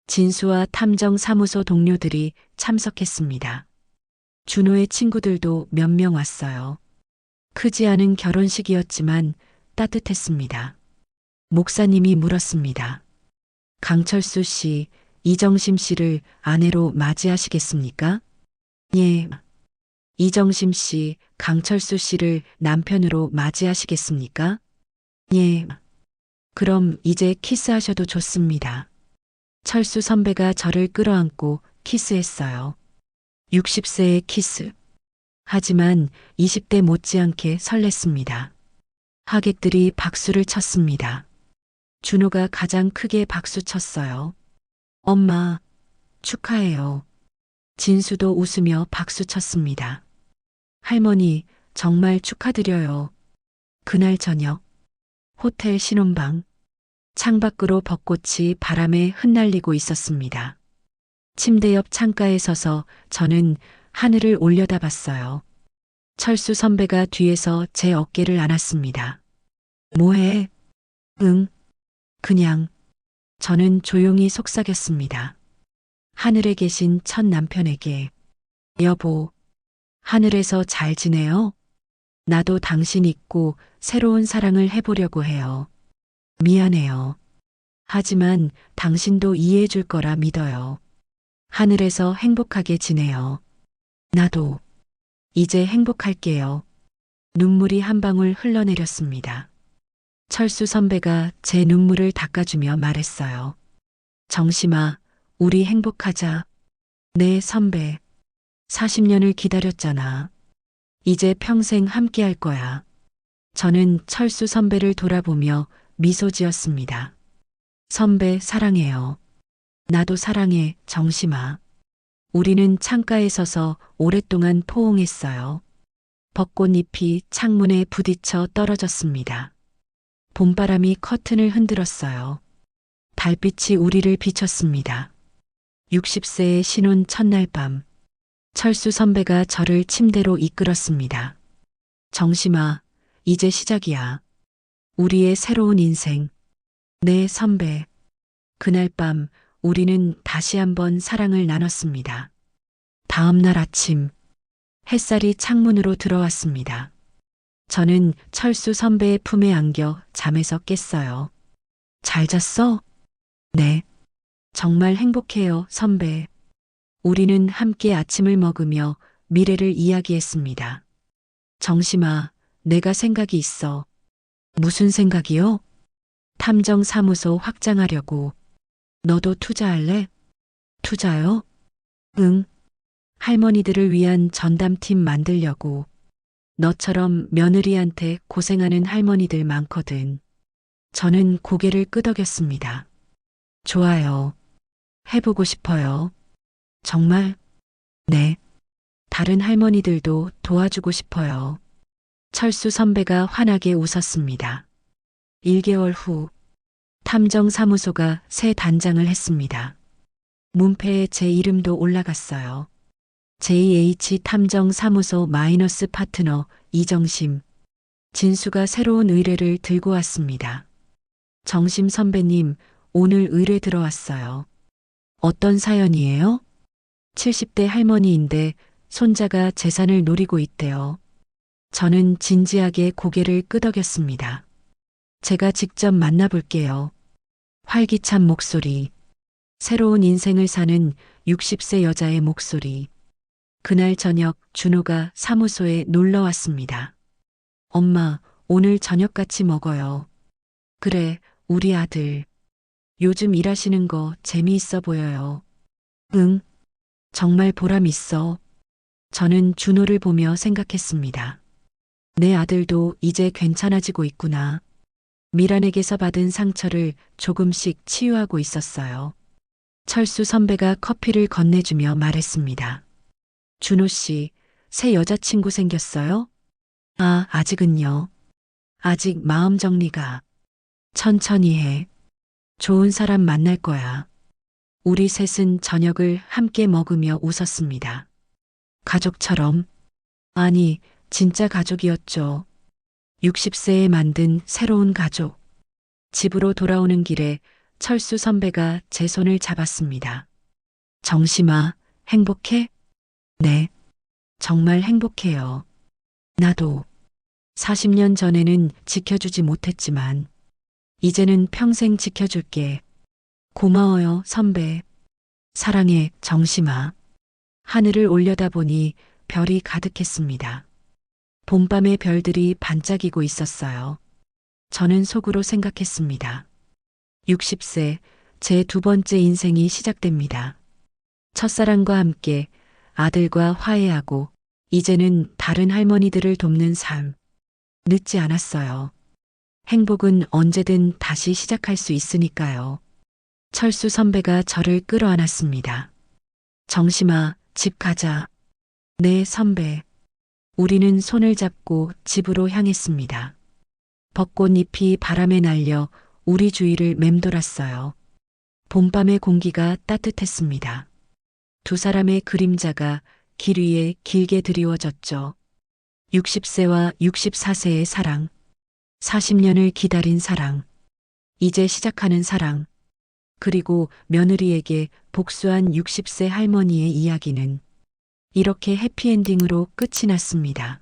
진수와 탐정사무소 동료들이 참석했습니다. 준호의 친구들도 몇 명 왔어요. 크지 않은 결혼식이었지만 따뜻했습니다. 목사님이 물었습니다. 강철수 씨, 이정심 씨를 아내로 맞이하시겠습니까? 예. 이정심 씨, 강철수 씨를 남편으로 맞이하시겠습니까? 예. 그럼 이제 키스하셔도 좋습니다. 철수 선배가 저를 끌어안고 키스했어요. 60세의 키스. 하지만 20대 못지않게 설렜습니다. 하객들이 박수를 쳤습니다. 준호가 가장 크게 박수 쳤어요. 엄마, 축하해요. 진수도 웃으며 박수 쳤습니다. 할머니, 정말 축하드려요. 그날 저녁, 호텔 신혼방. 창밖으로 벚꽃이 바람에 흩날리고 있었습니다. 침대 옆 창가에 서서 저는 하늘을 올려다봤어요. 철수 선배가 뒤에서 제 어깨를 안았습니다. 뭐해? 응. 그냥. 저는 조용히 속삭였습니다. 하늘에 계신 첫 남편에게. 여보, 하늘에서 잘 지내요? 나도 당신 잊고 새로운 사랑을 해보려고 해요. 미안해요. 하지만 당신도 이해해 줄 거라 믿어요. 하늘에서 행복하게 지내요. 나도 이제 행복할게요. 눈물이 한 방울 흘러내렸습니다. 철수 선배가 제 눈물을 닦아주며 말했어요. 정심아, 우리 행복하자. 네, 선배. 40년을 기다렸잖아. 이제 평생 함께 할 거야. 저는 철수 선배를 돌아보며 미소 지었습니다. 선배, 사랑해요. 나도 사랑해, 정심아. 우리는 창가에 서서 오랫동안 포옹했어요. 벚꽃잎이 창문에 부딪혀 떨어졌습니다. 봄바람이 커튼을 흔들었어요. 달빛이 우리를 비췄습니다. 60세의 신혼 첫날 밤, 철수 선배가 저를 침대로 이끌었습니다. 정심아, 이제 시작이야. 우리의 새로운 인생. 네, 선배. 그날 밤 우리는 다시 한번 사랑을 나눴습니다. 다음 날 아침, 햇살이 창문으로 들어왔습니다. 저는 철수 선배의 품에 안겨 잠에서 깼어요. 잘 잤어? 네. 정말 행복해요, 선배. 우리는 함께 아침을 먹으며 미래를 이야기했습니다. 정심아, 내가 생각이 있어. 무슨 생각이요? 탐정사무소 확장하려고. 너도 투자할래? 투자요? 응. 할머니들을 위한 전담팀 만들려고. 너처럼 며느리한테 고생하는 할머니들 많거든. 저는 고개를 끄덕였습니다. 좋아요. 해보고 싶어요. 정말? 네. 다른 할머니들도 도와주고 싶어요. 철수 선배가 환하게 웃었습니다. 1개월 후, 탐정사무소가 새 단장을 했습니다. 문패에 제 이름도 올라갔어요. JH 탐정사무소 마이너스 파트너 이정심. 진수가 새로운 의뢰를 들고 왔습니다. 정심 선배님, 오늘 의뢰 들어왔어요. 어떤 사연이에요? 70대 할머니인데 손자가 재산을 노리고 있대요. 저는 진지하게 고개를 끄덕였습니다. 제가 직접 만나볼게요. 활기찬 목소리. 새로운 인생을 사는 60세 여자의 목소리. 그날 저녁 준호가 사무소에 놀러 왔습니다. 엄마, 오늘 저녁 같이 먹어요. 그래, 우리 아들. 요즘 일하시는 거 재미있어 보여요. 응, 정말 보람 있어. 저는 준호를 보며 생각했습니다. 내 아들도 이제 괜찮아지고 있구나. 미란에게서 받은 상처를 조금씩 치유하고 있었어요. 철수 선배가 커피를 건네주며 말했습니다. 준호 씨, 새 여자친구 생겼어요? 아, 아직은요. 아직 마음 정리가. 천천히 해. 좋은 사람 만날 거야. 우리 셋은 저녁을 함께 먹으며 웃었습니다. 가족처럼. 아니, 진짜 가족이었죠. 60세에 만든 새로운 가족. 집으로 돌아오는 길에 철수 선배가 제 손을 잡았습니다. 정심아, 행복해? 네, 정말 행복해요. 나도 40년 전에는 지켜주지 못했지만 이제는 평생 지켜줄게. 고마워요, 선배. 사랑해, 정심아. 하늘을 올려다보니 별이 가득했습니다. 봄밤의 별들이 반짝이고 있었어요. 저는 속으로 생각했습니다. 60세, 제 두 번째 인생이 시작됩니다. 첫사랑과 함께 아들과 화해하고 이제는 다른 할머니들을 돕는 삶. 늦지 않았어요. 행복은 언제든 다시 시작할 수 있으니까요. 철수 선배가 저를 끌어안았습니다. 정심아, 집 가자. 네, 선배. 우리는 손을 잡고 집으로 향했습니다. 벚꽃잎이 바람에 날려 우리 주위를 맴돌았어요. 봄밤의 공기가 따뜻했습니다. 두 사람의 그림자가 길 위에 길게 드리워졌죠. 60세와 64세의 사랑, 40년을 기다린 사랑, 이제 시작하는 사랑, 그리고 며느리에게 복수한 60세 할머니의 이야기는 이렇게 해피엔딩으로 끝이 났습니다.